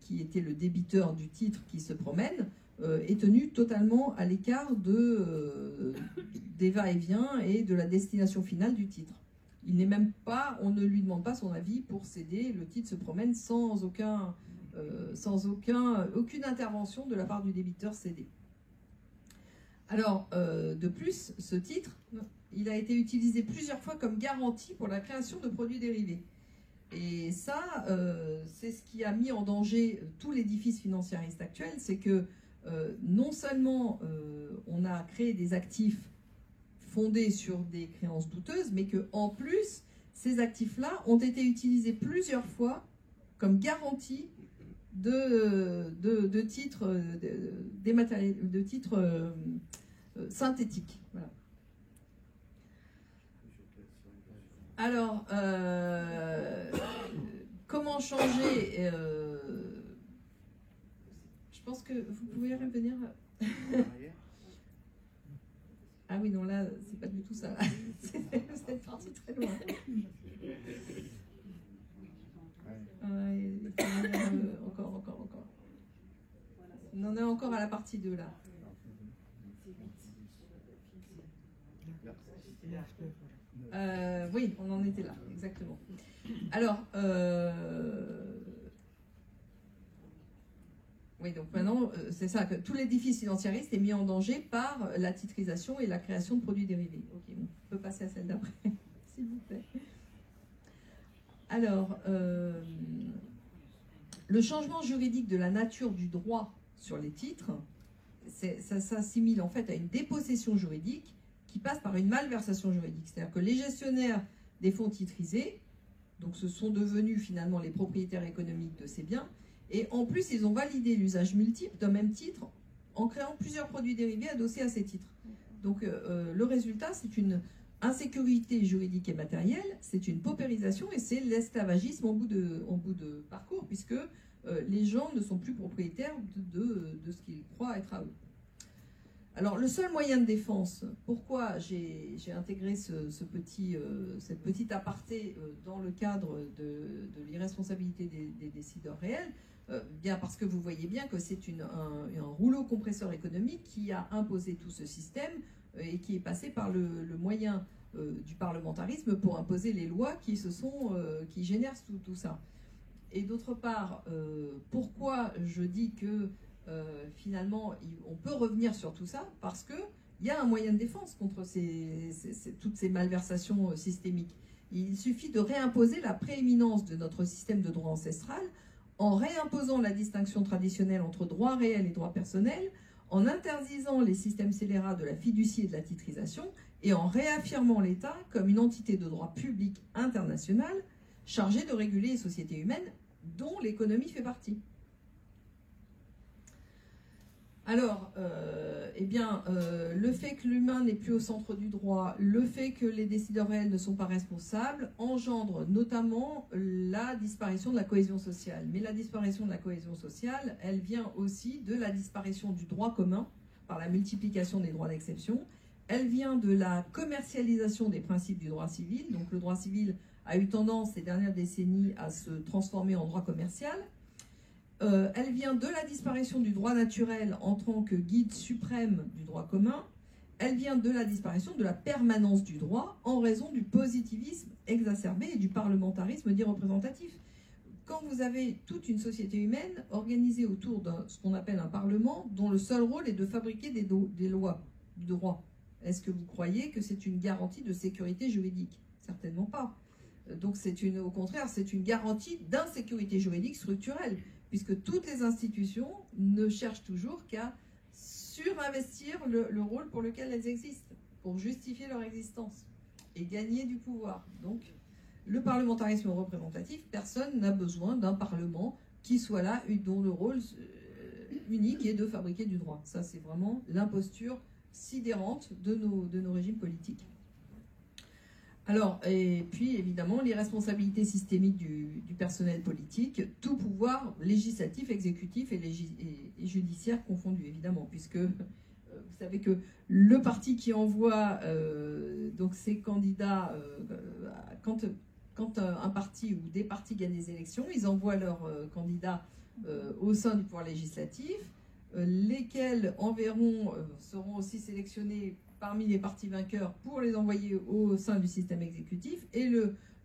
qui était le débiteur du titre qui se promène, est tenu totalement à l'écart des va-et-vient et de la destination finale du titre. Il n'est même pas, on ne lui demande pas son avis pour céder, le titre se promène sans aucune intervention de la part du débiteur cédé. Alors, de plus, ce titre, il a été utilisé plusieurs fois comme garantie pour la création de produits dérivés. Et ça, c'est ce qui a mis en danger tout l'édifice financiariste actuel, c'est que non seulement on a créé des actifs fondés sur des créances douteuses, mais qu'en plus, ces actifs-là ont été utilisés plusieurs fois comme garantie de titres, de titres synthétiques. Voilà. Alors, comment changer je pense que vous pouvez revenir. Ah oui, non, là, c'est pas du tout ça. C'est parti très loin. Encore. On en est encore à la partie 2, là. Oui, on en était là, exactement. Alors, oui, donc maintenant, c'est ça, que tout l'édifice financiariste est mis en danger par la titrisation et la création de produits dérivés. Ok, on peut passer à celle d'après, s'il vous plaît. Alors, Le changement juridique de la nature du droit sur les titres, ça s'assimile en fait à une dépossession juridique qui passe par une malversation juridique. C'est-à-dire que les gestionnaires des fonds titrisés, donc ce sont devenus finalement les propriétaires économiques de ces biens, et en plus ils ont validé l'usage multiple d'un même titre en créant plusieurs produits dérivés adossés à ces titres. Donc le résultat, c'est une insécurité juridique et matérielle, c'est une paupérisation et c'est l'esclavagisme en bout de parcours, puisque les gens ne sont plus propriétaires de ce qu'ils croient être à eux. Alors le seul moyen de défense, pourquoi j'ai intégré cette petite aparté dans le cadre de l'irresponsabilité des décideurs réels, bien parce que vous voyez bien que c'est un rouleau compresseur économique qui a imposé tout ce système et qui est passé par le moyen du parlementarisme pour imposer les lois qui génèrent tout ça. Et d'autre part, pourquoi je dis que finalement on peut revenir sur tout ça? Parce qu'il y a un moyen de défense contre toutes ces malversations systémiques. Il suffit de réimposer la prééminence de notre système de droit ancestral en réimposant la distinction traditionnelle entre droit réel et droit personnel, en interdisant les systèmes scélérats de la fiducie et de la titrisation, et en réaffirmant l'État comme une entité de droit public international chargée de réguler les sociétés humaines dont l'économie fait partie. Alors, le fait que l'humain n'est plus au centre du droit, le fait que les décideurs réels ne sont pas responsables, engendre notamment la disparition de la cohésion sociale. Mais la disparition de la cohésion sociale, elle vient aussi de la disparition du droit commun par la multiplication des droits d'exception. Elle vient de la commercialisation des principes du droit civil. Donc le droit civil a eu tendance ces dernières décennies à se transformer en droit commercial. Elle vient de la disparition du droit naturel en tant que guide suprême du droit commun. Elle vient de la disparition de la permanence du droit en raison du positivisme exacerbé et du parlementarisme dit représentatif. Quand vous avez toute une société humaine organisée autour de ce qu'on appelle un parlement dont le seul rôle est de fabriquer des lois, du droit, est-ce que vous croyez que c'est une garantie de sécurité juridique? Certainement pas. Donc au contraire, c'est une garantie d'insécurité juridique structurelle, puisque toutes les institutions ne cherchent toujours qu'à surinvestir le rôle pour lequel elles existent, pour justifier leur existence et gagner du pouvoir. Donc, le parlementarisme représentatif, personne n'a besoin d'un parlement qui soit là, dont le rôle unique est de fabriquer du droit. Ça, c'est vraiment l'imposture sidérante de nos régimes politiques. Alors, et puis évidemment, l'irresponsabilité systémique du personnel politique, tout pouvoir législatif, exécutif et judiciaire confondu, évidemment, puisque vous savez que le parti qui envoie donc ses candidats, quand un parti ou des partis gagnent des élections, ils envoient leurs candidats au sein du pouvoir législatif, lesquels seront aussi sélectionnés parmi les partis vainqueurs pour les envoyer au sein du système exécutif. Et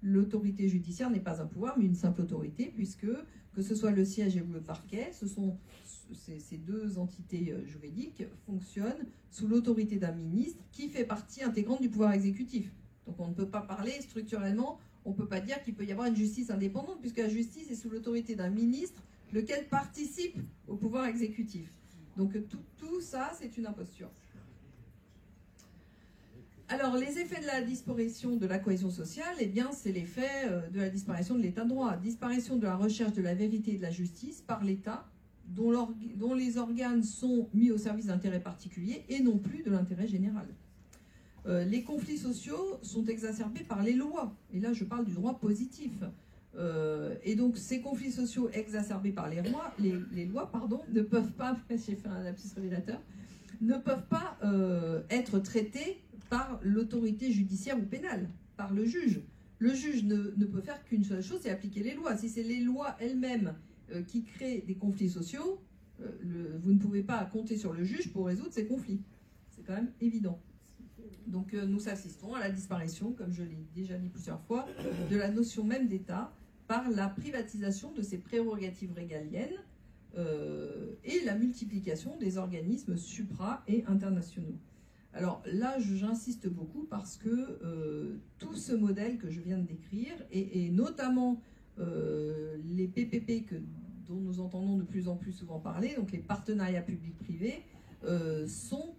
l'autorité judiciaire n'est pas un pouvoir, mais une simple autorité, puisque que ce soit le siège ou le parquet, ces deux entités juridiques fonctionnent sous l'autorité d'un ministre qui fait partie intégrante du pouvoir exécutif. Donc on ne peut pas parler structurellement, on ne peut pas dire qu'il peut y avoir une justice indépendante, puisque la justice est sous l'autorité d'un ministre, lequel participe au pouvoir exécutif. Donc tout ça, c'est une imposture. Alors, les effets de la disparition de la cohésion sociale, eh bien, c'est l'effet de la disparition de l'état de droit. Disparition de la recherche de la vérité et de la justice par l'État, dont les organes sont mis au service d'intérêts particuliers et non plus de l'intérêt général. Les conflits sociaux sont exacerbés par les lois. Et là, je parle du droit positif. Et donc, ces conflits sociaux exacerbés par les lois, ne peuvent pas, j'ai fait un lapsus révélateur, ne peuvent pas être traités par l'autorité judiciaire ou pénale, par le juge. Le juge ne peut faire qu'une seule chose, c'est appliquer les lois. Si c'est les lois elles-mêmes qui créent des conflits sociaux, vous ne pouvez pas compter sur le juge pour résoudre ces conflits. C'est quand même évident. Donc nous assistons à la disparition, comme je l'ai déjà dit plusieurs fois, de la notion même d'État par la privatisation de ses prérogatives régaliennes et la multiplication des organismes supra- et internationaux. Alors là, j'insiste beaucoup parce que tout ce modèle que je viens de décrire, et notamment les PPP dont nous entendons de plus en plus souvent parler, donc les partenariats publics-privés, sont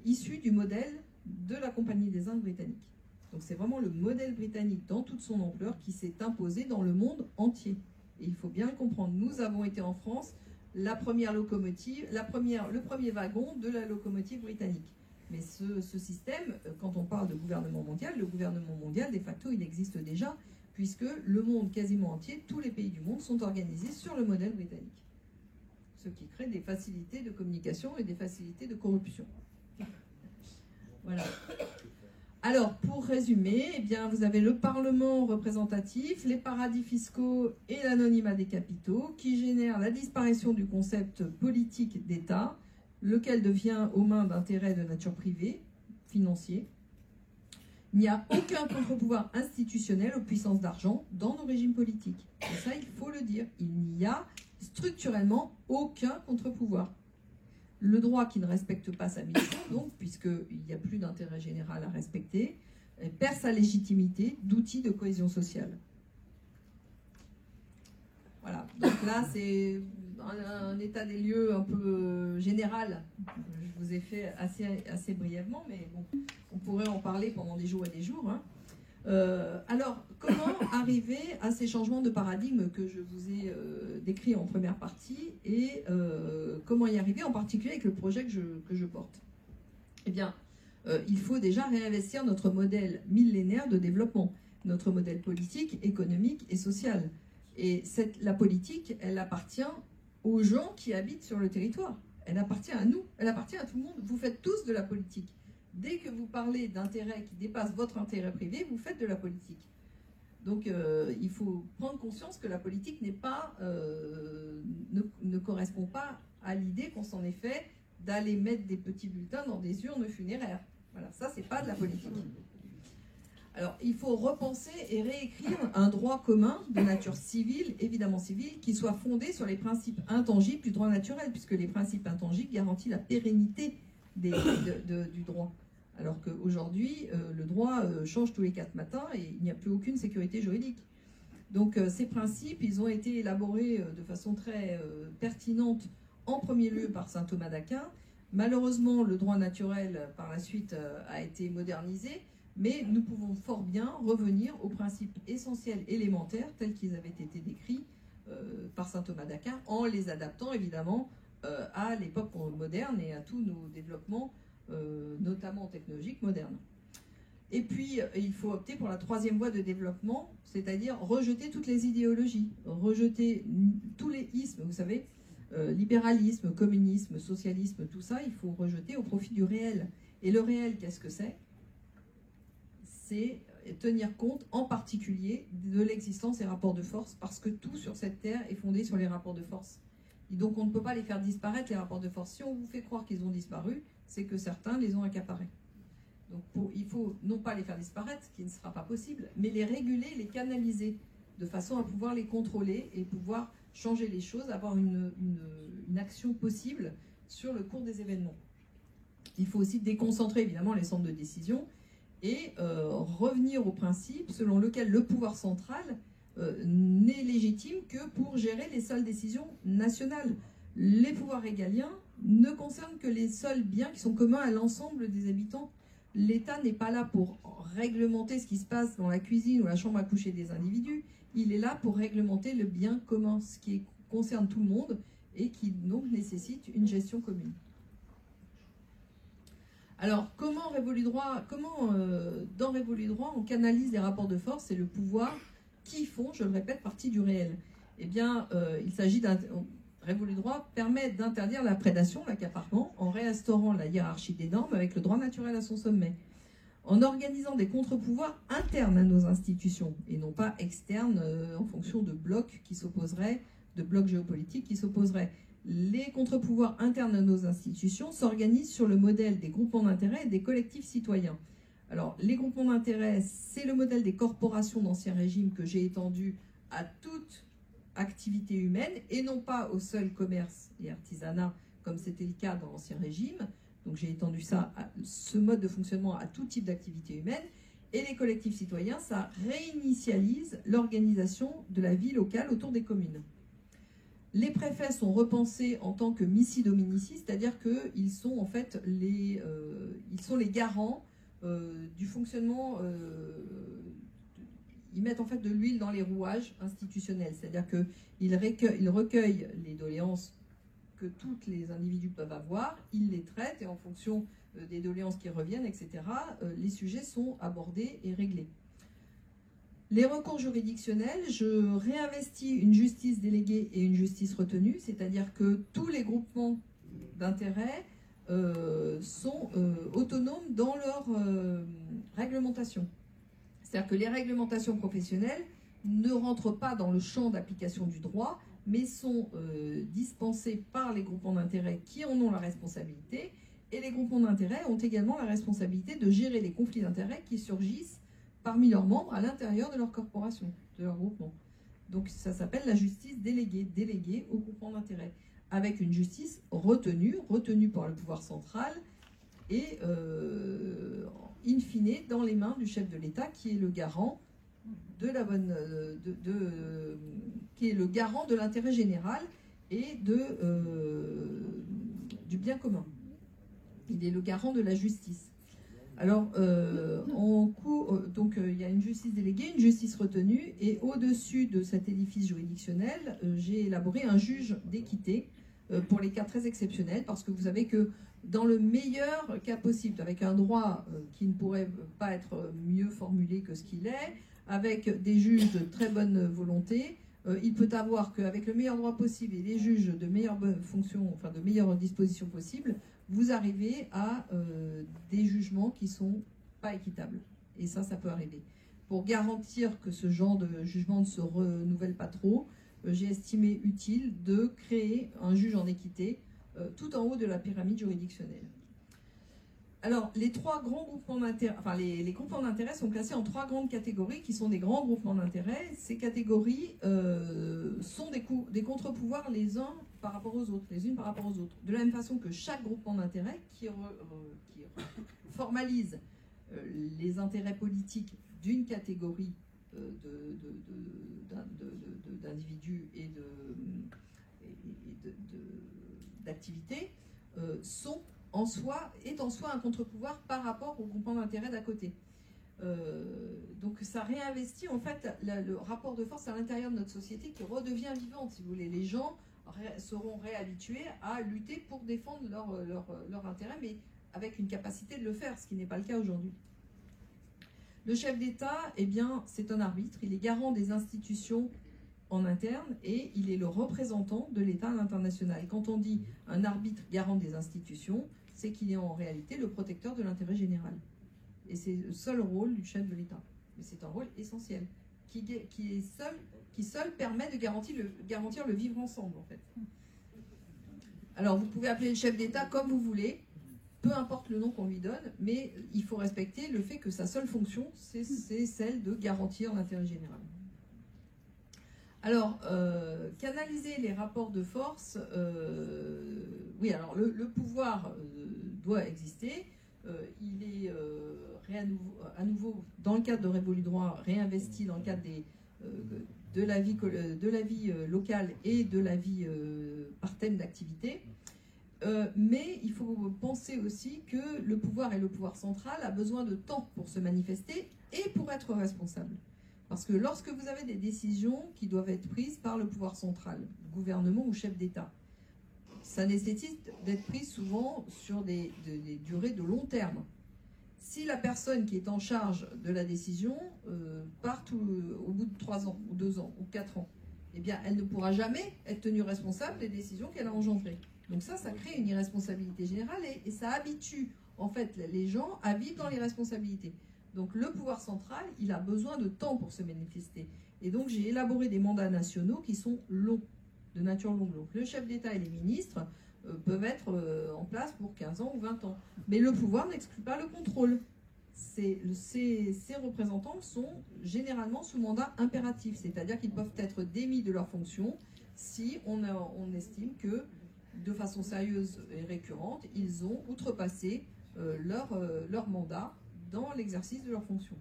issus du modèle de la Compagnie des Indes britannique. Donc c'est vraiment le modèle britannique dans toute son ampleur qui s'est imposé dans le monde entier. Et il faut bien le comprendre. Nous avons été en France la première locomotive, le premier wagon de la locomotive britannique. Mais ce système, quand on parle de gouvernement mondial, le gouvernement mondial, de facto, il existe déjà, puisque le monde quasiment entier, tous les pays du monde sont organisés sur le modèle britannique. Ce qui crée des facilités de communication et des facilités de corruption. Voilà. Alors, pour résumer, eh bien, vous avez le Parlement représentatif, les paradis fiscaux et l'anonymat des capitaux qui génèrent la disparition du concept politique d'État, lequel devient aux mains d'intérêts de nature privée, financiers. Il n'y a aucun contre-pouvoir institutionnel aux puissances d'argent dans nos régimes politiques. Et ça, il faut le dire. Il n'y a structurellement aucun contre-pouvoir. Le droit qui ne respecte pas sa mission, donc, puisqu'il n'y a plus d'intérêt général à respecter, perd sa légitimité d'outil de cohésion sociale. Voilà, donc là c'est un état des lieux un peu général. Je vous ai fait assez brièvement, mais bon, on pourrait en parler pendant des jours et des jours. Hein. Alors, comment arriver à ces changements de paradigme que je vous ai décrits en première partie et comment y arriver, en particulier avec le projet que je porte? Eh bien, il faut déjà réinvestir notre modèle millénaire de développement, notre modèle politique, économique et social. Et la politique, elle appartient aux gens qui habitent sur le territoire. Elle appartient à nous, elle appartient à tout le monde. Vous faites tous de la politique. Dès que vous parlez d'intérêts qui dépassent votre intérêt privé, vous faites de la politique. Donc il faut prendre conscience que la politique n'est pas, ne correspond pas à l'idée qu'on s'en est fait d'aller mettre des petits bulletins dans des urnes funéraires. Voilà, ça c'est pas de la politique. Alors il faut repenser et réécrire un droit commun de nature civile, évidemment civile, qui soit fondé sur les principes intangibles du droit naturel, puisque les principes intangibles garantissent la pérennité du droit. Alors qu'aujourd'hui, le droit change tous les 4 matins et il n'y a plus aucune sécurité juridique. Donc ces principes, ils ont été élaborés de façon très pertinente, en premier lieu par saint Thomas d'Aquin. Malheureusement, le droit naturel, par la suite, a été modernisé, mais nous pouvons fort bien revenir aux principes essentiels élémentaires tels qu'ils avaient été décrits par saint Thomas d'Aquin, en les adaptant évidemment à l'époque moderne et à tous nos développements, notamment technologiques modernes. Et puis, il faut opter pour la 3e voie de développement, c'est-à-dire rejeter toutes les idéologies, rejeter tous les ismes, vous savez, libéralisme, communisme, socialisme, tout ça, il faut rejeter au profit du réel. Et le réel, qu'est-ce que c'est? C'est tenir compte en particulier de l'existence des rapports de force, parce que tout sur cette terre est fondé sur les rapports de force. Et donc on ne peut pas les faire disparaître, les rapports de force. Si on vous fait croire qu'ils ont disparu, c'est que certains les ont accaparés. Donc il faut non pas les faire disparaître, ce qui ne sera pas possible, mais les réguler, les canaliser, de façon à pouvoir les contrôler et pouvoir changer les choses, avoir une action possible sur le cours des événements. Il faut aussi déconcentrer évidemment les centres de décision et revenir au principe selon lequel le pouvoir central n'est légitime que pour gérer les seules décisions nationales. Les pouvoirs régaliens ne concernent que les seuls biens qui sont communs à l'ensemble des habitants. L'État n'est pas là pour réglementer ce qui se passe dans la cuisine ou la chambre à coucher des individus. Il est là pour réglementer le bien commun, ce qui concerne tout le monde et qui donc nécessite une gestion commune. Alors, comment dans Révolu Droit, on canalise les rapports de force et le pouvoir qui font, je le répète, partie du réel? Eh bien, il s'agit Révolu Droit permet d'interdire la prédation, l'accaparement, en réinstaurant la hiérarchie des normes avec le droit naturel à son sommet, en organisant des contre-pouvoirs internes à nos institutions et non pas externes en fonction de blocs qui s'opposeraient, de blocs géopolitiques qui s'opposeraient. Les contre-pouvoirs internes à nos institutions s'organisent sur le modèle des groupements d'intérêt et des collectifs citoyens. Alors, les groupements d'intérêt, c'est le modèle des corporations d'Ancien Régime que j'ai étendu à toute activité humaine et non pas au seul commerce et artisanat comme c'était le cas dans l'Ancien Régime. Donc j'ai étendu ce mode de fonctionnement à tout type d'activité humaine. Et les collectifs citoyens, ça réinitialise l'organisation de la vie locale autour des communes. Les préfets sont repensés en tant que missi dominici, c'est-à-dire qu'ils sont en fait ils sont les garants du fonctionnement. Ils mettent en fait de l'huile dans les rouages institutionnels, c'est-à-dire qu'ils recueillent les doléances que tous les individus peuvent avoir, ils les traitent et en fonction des doléances qui reviennent, etc., les sujets sont abordés et réglés. Les recours juridictionnels, je réinvestis une justice déléguée et une justice retenue, c'est-à-dire que tous les groupements d'intérêts sont autonomes dans leur réglementation. C'est-à-dire que les réglementations professionnelles ne rentrent pas dans le champ d'application du droit, mais sont dispensées par les groupements d'intérêts qui en ont la responsabilité, et les groupements d'intérêts ont également la responsabilité de gérer les conflits d'intérêts qui surgissent parmi leurs membres à l'intérieur de leur corporation, de leur groupement. Donc ça s'appelle la justice déléguée, déléguée au groupement d'intérêt, avec une justice retenue par le pouvoir central et in fine dans les mains du chef de l'État qui est le garant de la bonne, qui est le garant de l'intérêt général et du bien commun. Il est le garant de la justice. Alors, il y a une justice déléguée, une justice retenue, et au-dessus de cet édifice juridictionnel, j'ai élaboré un juge d'équité pour les cas très exceptionnels, parce que vous savez que dans le meilleur cas possible, avec un droit qui ne pourrait pas être mieux formulé que ce qu'il est, avec des juges de très bonne volonté, il peut avoir qu'avec le meilleur droit possible et les juges de meilleure fonction, enfin de meilleures dispositions possibles, vous arrivez à des jugements qui ne sont pas équitables. Et ça peut arriver. Pour garantir que ce genre de jugement ne se renouvelle pas trop, j'ai estimé utile de créer un juge en équité tout en haut de la pyramide juridictionnelle. Alors, les trois grands groupements d'intérêt, enfin les groupements d'intérêt sont classés en trois grandes catégories qui sont des grands groupements d'intérêt. Ces catégories sont des contre-pouvoirs les uns par rapport aux autres, les unes par rapport aux autres. De la même façon que chaque groupement d'intérêt qui formalise les intérêts politiques d'une catégorie d'individus et d'activités est en soi un contre-pouvoir par rapport au groupement d'intérêt d'à côté. Donc ça réinvestit en fait le rapport de force à l'intérieur de notre société qui redevient vivante, si vous voulez. Les gens seront réhabitués à lutter pour défendre leur intérêt, mais avec une capacité de le faire, ce qui n'est pas le cas aujourd'hui. Le chef d'État, eh bien, c'est un arbitre, il est garant des institutions en interne et il est le représentant de l'État à l'international. Et quand on dit un arbitre garant des institutions, c'est qu'il est en réalité le protecteur de l'intérêt général. Et c'est le seul rôle du chef de l'État. Mais c'est un rôle essentiel, qui seul permet de garantir le vivre ensemble, en fait. Alors, vous pouvez appeler le chef d'État comme vous voulez, peu importe le nom qu'on lui donne, mais il faut respecter le fait que sa seule fonction, c'est celle de garantir l'intérêt général. Alors, canaliser les rapports de force, oui, alors le pouvoir doit exister, il est à nouveau, dans le cadre de Révolu Droit, réinvesti dans le cadre de la vie locale et de la vie par thème d'activité. Mais il faut penser aussi que le pouvoir et le pouvoir central a besoin de temps pour se manifester et pour être responsable. Parce que lorsque vous avez des décisions qui doivent être prises par le pouvoir central, gouvernement ou chef d'État, ça nécessite d'être prise souvent sur des durées de long terme. Si la personne qui est en charge de la décision part au bout de 3 ans, ou 2 ans, ou 4 ans, eh bien, elle ne pourra jamais être tenue responsable des décisions qu'elle a engendrées. Donc ça crée une irresponsabilité générale et ça habitue en fait les gens à vivre dans l'irresponsabilité. Donc le pouvoir central, il a besoin de temps pour se manifester. Et donc j'ai élaboré des mandats nationaux qui sont longs, de nature longue. Donc le chef d'État et les ministres peuvent être en place pour 15 ans ou 20 ans. Mais le pouvoir n'exclut pas le contrôle. Ces représentants sont généralement sous mandat impératif, c'est-à-dire qu'ils peuvent être démis de leur fonction si on estime que, de façon sérieuse et récurrente, ils ont outrepassé leur mandat dans l'exercice de leurs fonctions.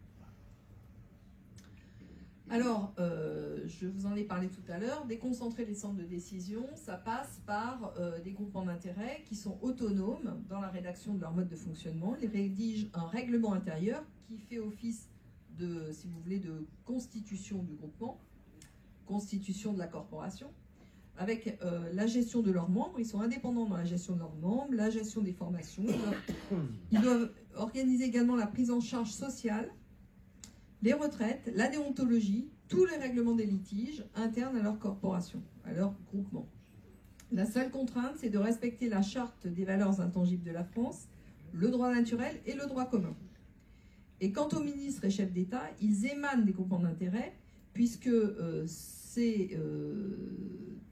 Alors, je vous en ai parlé tout à l'heure, déconcentrer les centres de décision, ça passe par des groupements d'intérêt qui sont autonomes dans la rédaction de leur mode de fonctionnement. Ils rédigent un règlement intérieur qui fait office de, si vous voulez, de constitution du groupement, constitution de la corporation, avec la gestion de leurs membres. Ils sont indépendants dans la gestion de leurs membres, la gestion des formations. Ils doivent organiser également la prise en charge sociale, les retraites, la déontologie, tous les règlements des litiges internes à leur corporation, à leur groupement. La seule contrainte, c'est de respecter la charte des valeurs intangibles de la France, le droit naturel et le droit commun. Et quant aux ministres et chefs d'État, ils émanent des groupements d'intérêt, puisque c'est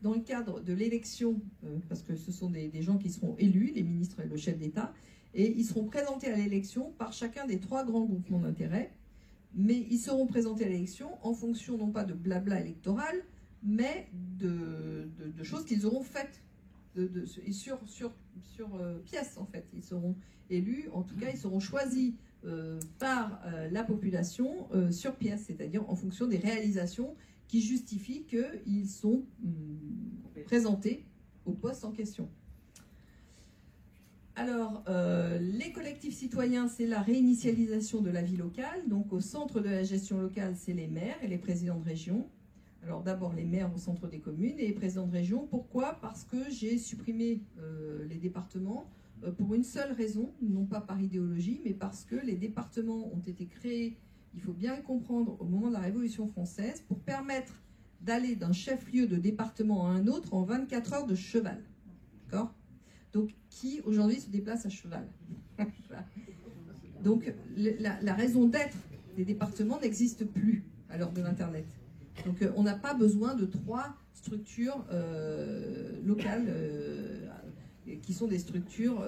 dans le cadre de l'élection, parce que ce sont des gens qui seront élus, les ministres et le chef d'État, et ils seront présentés à l'élection par chacun des 3 grands groupements d'intérêt, mais ils seront présentés à l'élection en fonction non pas de blabla électoral, mais de choses qu'ils auront faites, sur pièce en fait. Ils seront élus, en tout cas ils seront choisis par la population sur pièce, c'est-à-dire en fonction des réalisations qui justifient qu'ils sont présentés au poste en question. Alors, les collectifs citoyens, c'est la réinitialisation de la vie locale. Donc, au centre de la gestion locale, c'est les maires et les présidents de région. Alors, d'abord, les maires au centre des communes et les présidents de région. Pourquoi? Parce que j'ai supprimé les départements pour une seule raison, non pas par idéologie, mais parce que les départements ont été créés, il faut bien le comprendre, au moment de la Révolution française, pour permettre d'aller d'un chef-lieu de département à un autre en 24 heures de cheval. D'accord? Donc, qui aujourd'hui se déplace à cheval? Donc, la raison d'être des départements n'existe plus à l'heure de l'Internet. Donc, on n'a pas besoin de 3 structures locales qui sont des structures,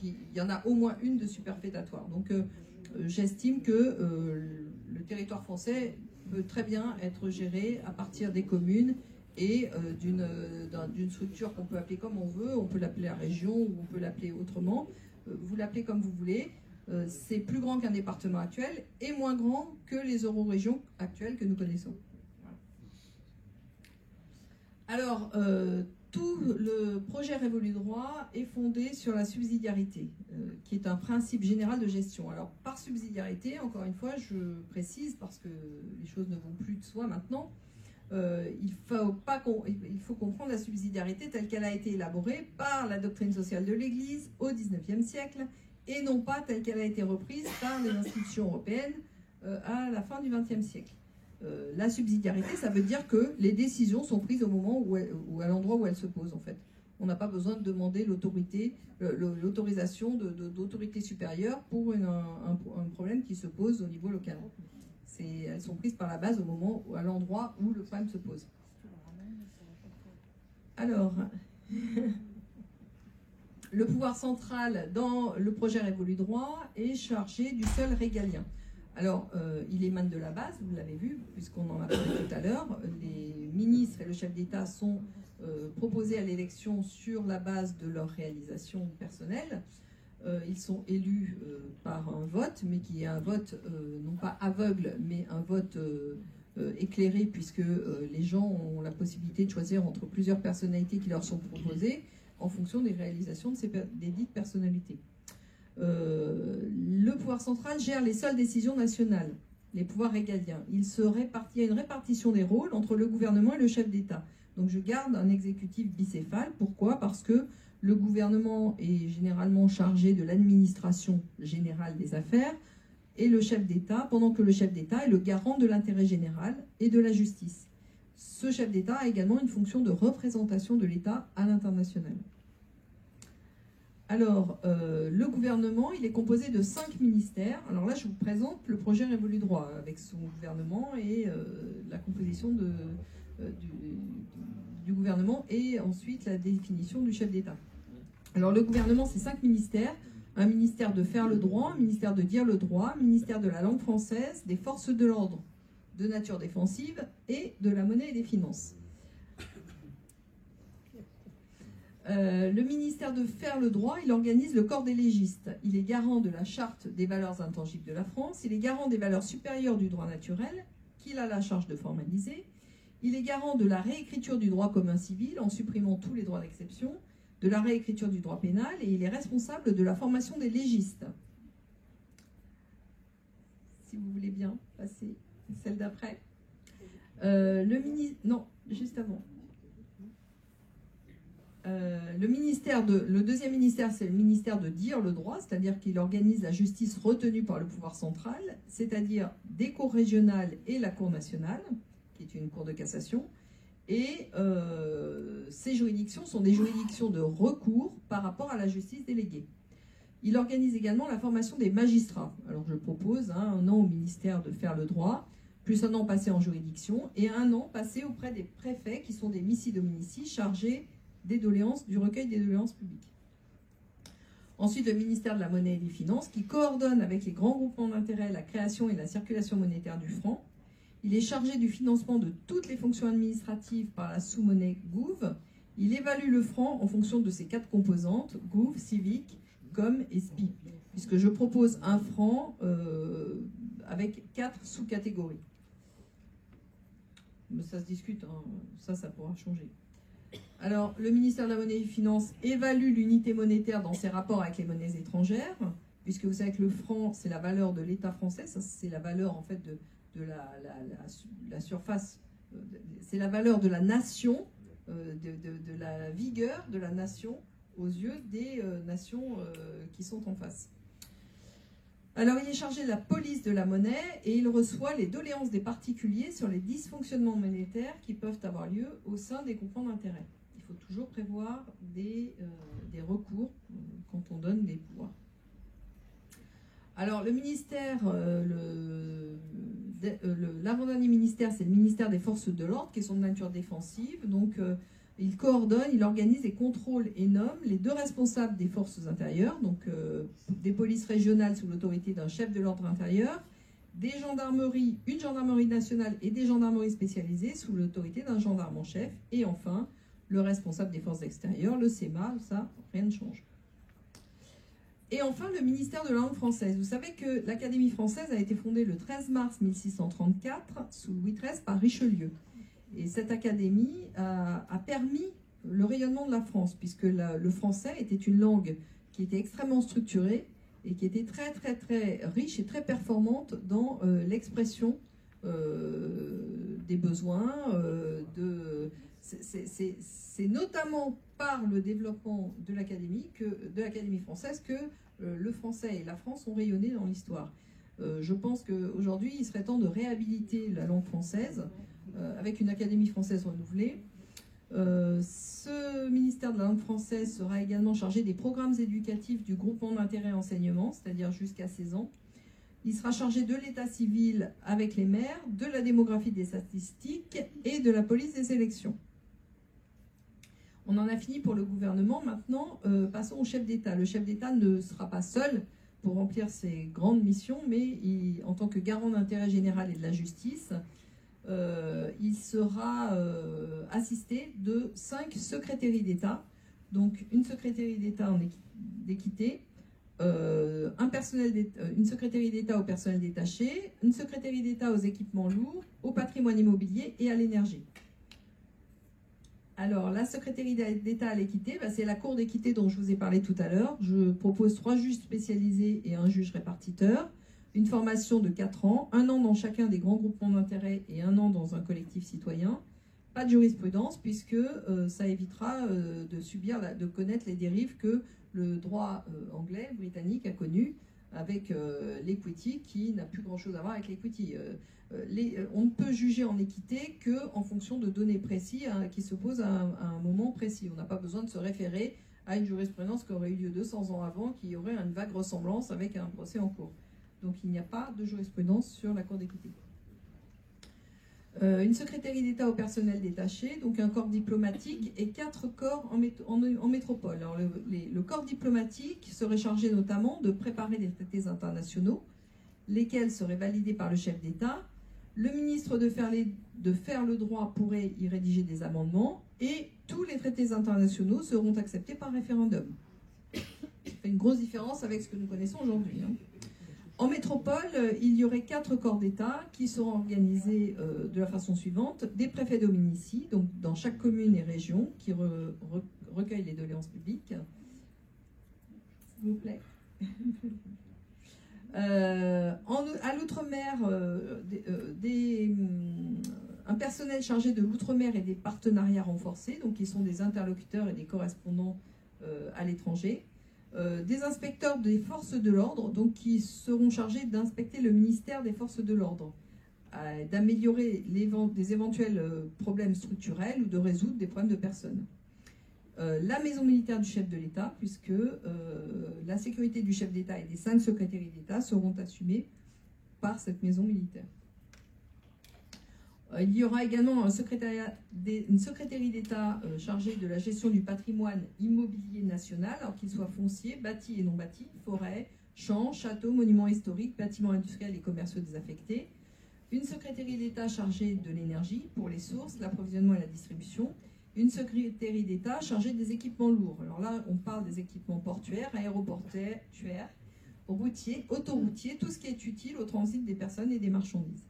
il y en a au moins une de superfétatoire. Donc, j'estime que le territoire français peut très bien être géré à partir des communes et d'une structure qu'on peut appeler comme on veut. On peut l'appeler la région ou on peut l'appeler autrement. Vous l'appelez comme vous voulez. C'est plus grand qu'un département actuel et moins grand que les eurorégions actuelles que nous connaissons. Alors, tout le projet Révolu Droit est fondé sur la subsidiarité, qui est un principe général de gestion. Alors, par subsidiarité, encore une fois, je précise, parce que les choses ne vont plus de soi maintenant, il faut comprendre la subsidiarité telle qu'elle a été élaborée par la doctrine sociale de l'Église au XIXe siècle, et non pas telle qu'elle a été reprise par les institutions européennes à la fin du XXe siècle. La subsidiarité, ça veut dire que les décisions sont prises au moment ou à l'endroit où elles se posent, en fait. On n'a pas besoin de demander l'autorisation d'autorité supérieure pour un problème qui se pose au niveau local. Elles sont prises par la base au moment ou à l'endroit où le problème se pose. Alors, le pouvoir central dans le projet Révolu Droit est chargé du seul régalien. Alors, il émane de la base, vous l'avez vu, puisqu'on en a parlé tout à l'heure. Les ministres et le chef d'État sont proposés à l'élection sur la base de leur réalisation personnelle. Ils sont élus par un vote, mais qui est un vote non pas aveugle, mais un vote éclairé, puisque les gens ont la possibilité de choisir entre plusieurs personnalités qui leur sont proposées en fonction des réalisations des dites personnalités. Le pouvoir central gère les seules décisions nationales, les pouvoirs régaliens. Il y a une répartition des rôles entre le gouvernement et le chef d'État. Donc je garde un exécutif bicéphale. Pourquoi? Parce que le gouvernement est généralement chargé de l'administration générale des affaires et le chef d'État, pendant que le chef d'État est le garant de l'intérêt général et de la justice. Ce chef d'État a également une fonction de représentation de l'État à l'international. Alors, le gouvernement, il est composé de 5 ministères. Alors là, je vous présente le projet Révolu Droit, avec son gouvernement et la composition du gouvernement et ensuite la définition du chef d'État. Alors, le gouvernement, c'est 5 ministères. Un ministère de faire le droit, un ministère de dire le droit, un ministère de la langue française, des forces de l'ordre de nature défensive et de la monnaie et des finances. Le ministère de faire le droit, il organise le corps des légistes. Il est garant de la charte des valeurs intangibles de la France. Il est garant des valeurs supérieures du droit naturel, qu'il a la charge de formaliser. Il est garant de la réécriture du droit commun civil en supprimant tous les droits d'exception, de la réécriture du droit pénal, et il est responsable de la formation des légistes. Si vous voulez bien passer celle d'après. Non, juste avant. Le deuxième ministère, c'est le ministère de dire le droit, c'est-à-dire qu'il organise la justice retenue par le pouvoir central, c'est-à-dire des cours régionales et la Cour nationale, qui est une cour de cassation. Et ces juridictions sont des juridictions de recours par rapport à la justice déléguée. Il organise également la formation des magistrats. Alors je propose 1 an au ministère de faire le droit, plus 1 an passé en juridiction, et 1 an passé auprès des préfets, qui sont des missi dominici chargés des doléances, du recueil des doléances publiques. Ensuite, le ministère de la Monnaie et des Finances, qui coordonne avec les grands groupements d'intérêt la création et la circulation monétaire du franc. Il est chargé du financement de toutes les fonctions administratives par la sous-monnaie Gouv. Il évalue le franc en fonction de ses 4 composantes, Gouv, civique, com et SPI, puisque je propose un franc avec 4 sous-catégories. Mais ça se discute, hein. Ça pourra changer. Alors, le ministère de la Monnaie et des Finances évalue l'unité monétaire dans ses rapports avec les monnaies étrangères, puisque vous savez que le franc, c'est la valeur de l'État français, ça c'est la valeur en fait de la surface, c'est la valeur de la nation, de la vigueur de la nation aux yeux des nations qui sont en face. Alors, il est chargé de la police de la monnaie et il reçoit les doléances des particuliers sur les dysfonctionnements monétaires qui peuvent avoir lieu au sein des groupements d'intérêt. Il faut toujours prévoir des recours quand on donne des pouvoirs. Alors, le ministère, l'avant-dernier ministère, c'est le ministère des Forces de l'Ordre, qui sont de nature défensive. Donc, il coordonne, il organise et contrôle et nomme les 2 responsables des forces intérieures, donc des polices régionales sous l'autorité d'un chef de l'ordre intérieur, des gendarmeries, une gendarmerie nationale et des gendarmeries spécialisées sous l'autorité d'un gendarme en chef, et enfin, le responsable des forces extérieures, le CEMA, ça, rien ne change. Et enfin, le ministère de la langue française. Vous savez que l'Académie française a été fondée le 13 mars 1634, sous Louis XIII, par Richelieu. Et cette académie a permis le rayonnement de la France, puisque le français était une langue qui était extrêmement structurée et qui était très, très, très riche et très performante dans l'expression des besoins. C'est notamment par le développement de l'Académie française que le français et la France ont rayonné dans l'histoire. Je pense qu'aujourd'hui, il serait temps de réhabiliter la langue française avec une Académie française renouvelée. Ce ministère de la langue française sera également chargé des programmes éducatifs du groupement d'intérêt enseignement, c'est-à-dire jusqu'à 16 ans. Il sera chargé de l'état civil avec les maires, de la démographie des statistiques et de la police des élections. On en a fini pour le gouvernement. Maintenant, passons au chef d'État. Le chef d'État ne sera pas seul pour remplir ses grandes missions, mais en tant que garant d'intérêt général et de la justice, il sera assisté de 5 secrétairies d'État. Donc, une secrétaire d'État en d'équité, une secrétaire d'État au personnel détaché, une secrétaire d'État aux équipements lourds, au patrimoine immobilier et à l'énergie. Alors, la secrétaire d'État à l'équité, c'est la cour d'équité dont je vous ai parlé tout à l'heure. Je propose 3 juges spécialisés et un juge répartiteur, une formation de 4 ans, 1 an dans chacun des grands groupements d'intérêt et 1 an dans un collectif citoyen. Pas de jurisprudence, puisque ça évitera de connaître les dérives que le droit anglais, britannique a connu avec l'equity, qui n'a plus grand-chose à voir avec l'equity. On ne peut juger en équité qu'en fonction de données précises qui se posent à un moment précis. On n'a pas besoin de se référer à une jurisprudence qui aurait eu lieu 200 ans avant, qui aurait une vague ressemblance avec un procès en cours. Donc il n'y a pas de jurisprudence sur la Cour d'équité. Une secrétaire d'État au personnel détaché, donc un corps diplomatique et 4 corps en métropole. Alors le corps diplomatique serait chargé notamment de préparer des traités internationaux, lesquels seraient validés par le chef d'État. Le ministre de faire le droit pourrait y rédiger des amendements et tous les traités internationaux seront acceptés par référendum. Ça fait une grosse différence avec ce que nous connaissons aujourd'hui. En métropole, il y aurait 4 corps d'État qui seront organisés de la façon suivante. Des préfets dominici, donc dans chaque commune et région, qui recueillent les doléances publiques. S'il vous plaît. À l'outre-mer, un personnel chargé de l'outre-mer et des partenariats renforcés, donc qui sont des interlocuteurs et des correspondants à l'étranger. Des inspecteurs des forces de l'ordre, donc qui seront chargés d'inspecter le ministère des forces de l'ordre, d'améliorer des éventuels problèmes structurels ou de résoudre des problèmes de personnes. La maison militaire du chef de l'État, puisque la sécurité du chef d'État et des 5 secrétaires d'État seront assumées par cette maison militaire. Il y aura également une secrétairie d'État chargée de la gestion du patrimoine immobilier national, alors qu'il soit foncier, bâti et non bâti, forêt, champs, châteaux, monuments historiques, bâtiments industriels et commerciaux désaffectés. Une secrétairie d'État chargée de l'énergie pour les sources, l'approvisionnement et la distribution. Une secrétairie d'État chargée des équipements lourds. Alors là, on parle des équipements portuaires, aéroportuaires, routiers, autoroutiers, tout ce qui est utile au transit des personnes et des marchandises.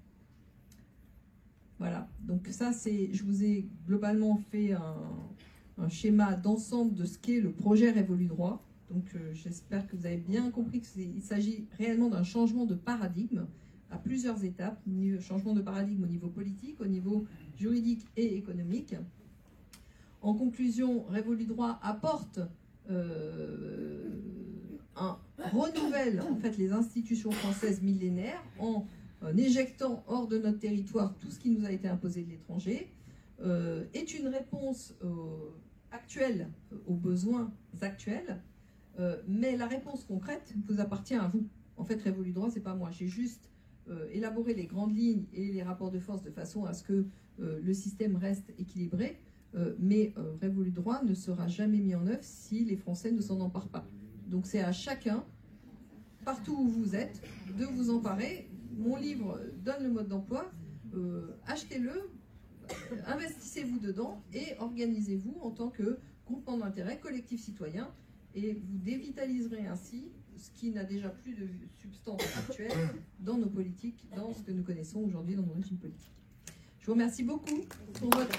Voilà, donc ça, je vous ai globalement fait un schéma d'ensemble de ce qu'est le projet Révolu Droit. Donc j'espère que vous avez bien compris qu'il s'agit réellement d'un changement de paradigme à plusieurs étapes, changement de paradigme au niveau politique, au niveau juridique et économique. En conclusion, Révolu Droit apporte renouvelle en fait les institutions françaises millénaires en éjectant hors de notre territoire tout ce qui nous a été imposé de l'étranger, est une réponse actuelle aux besoins actuels, mais la réponse concrète vous appartient à vous. En fait, Révolu Droit, c'est pas moi. J'ai juste élaboré les grandes lignes et les rapports de force de façon à ce que le système reste équilibré, mais Révolu Droit ne sera jamais mis en œuvre si les Français ne s'en emparent pas. Donc c'est à chacun, partout où vous êtes, de vous emparer. Mon livre donne le mode d'emploi, achetez-le, investissez-vous dedans et organisez-vous en tant que groupement d'intérêt, collectif citoyen, et vous dévitaliserez ainsi ce qui n'a déjà plus de substance actuelle dans nos politiques, dans ce que nous connaissons aujourd'hui dans nos régimes politiques. Je vous remercie beaucoup pour votre...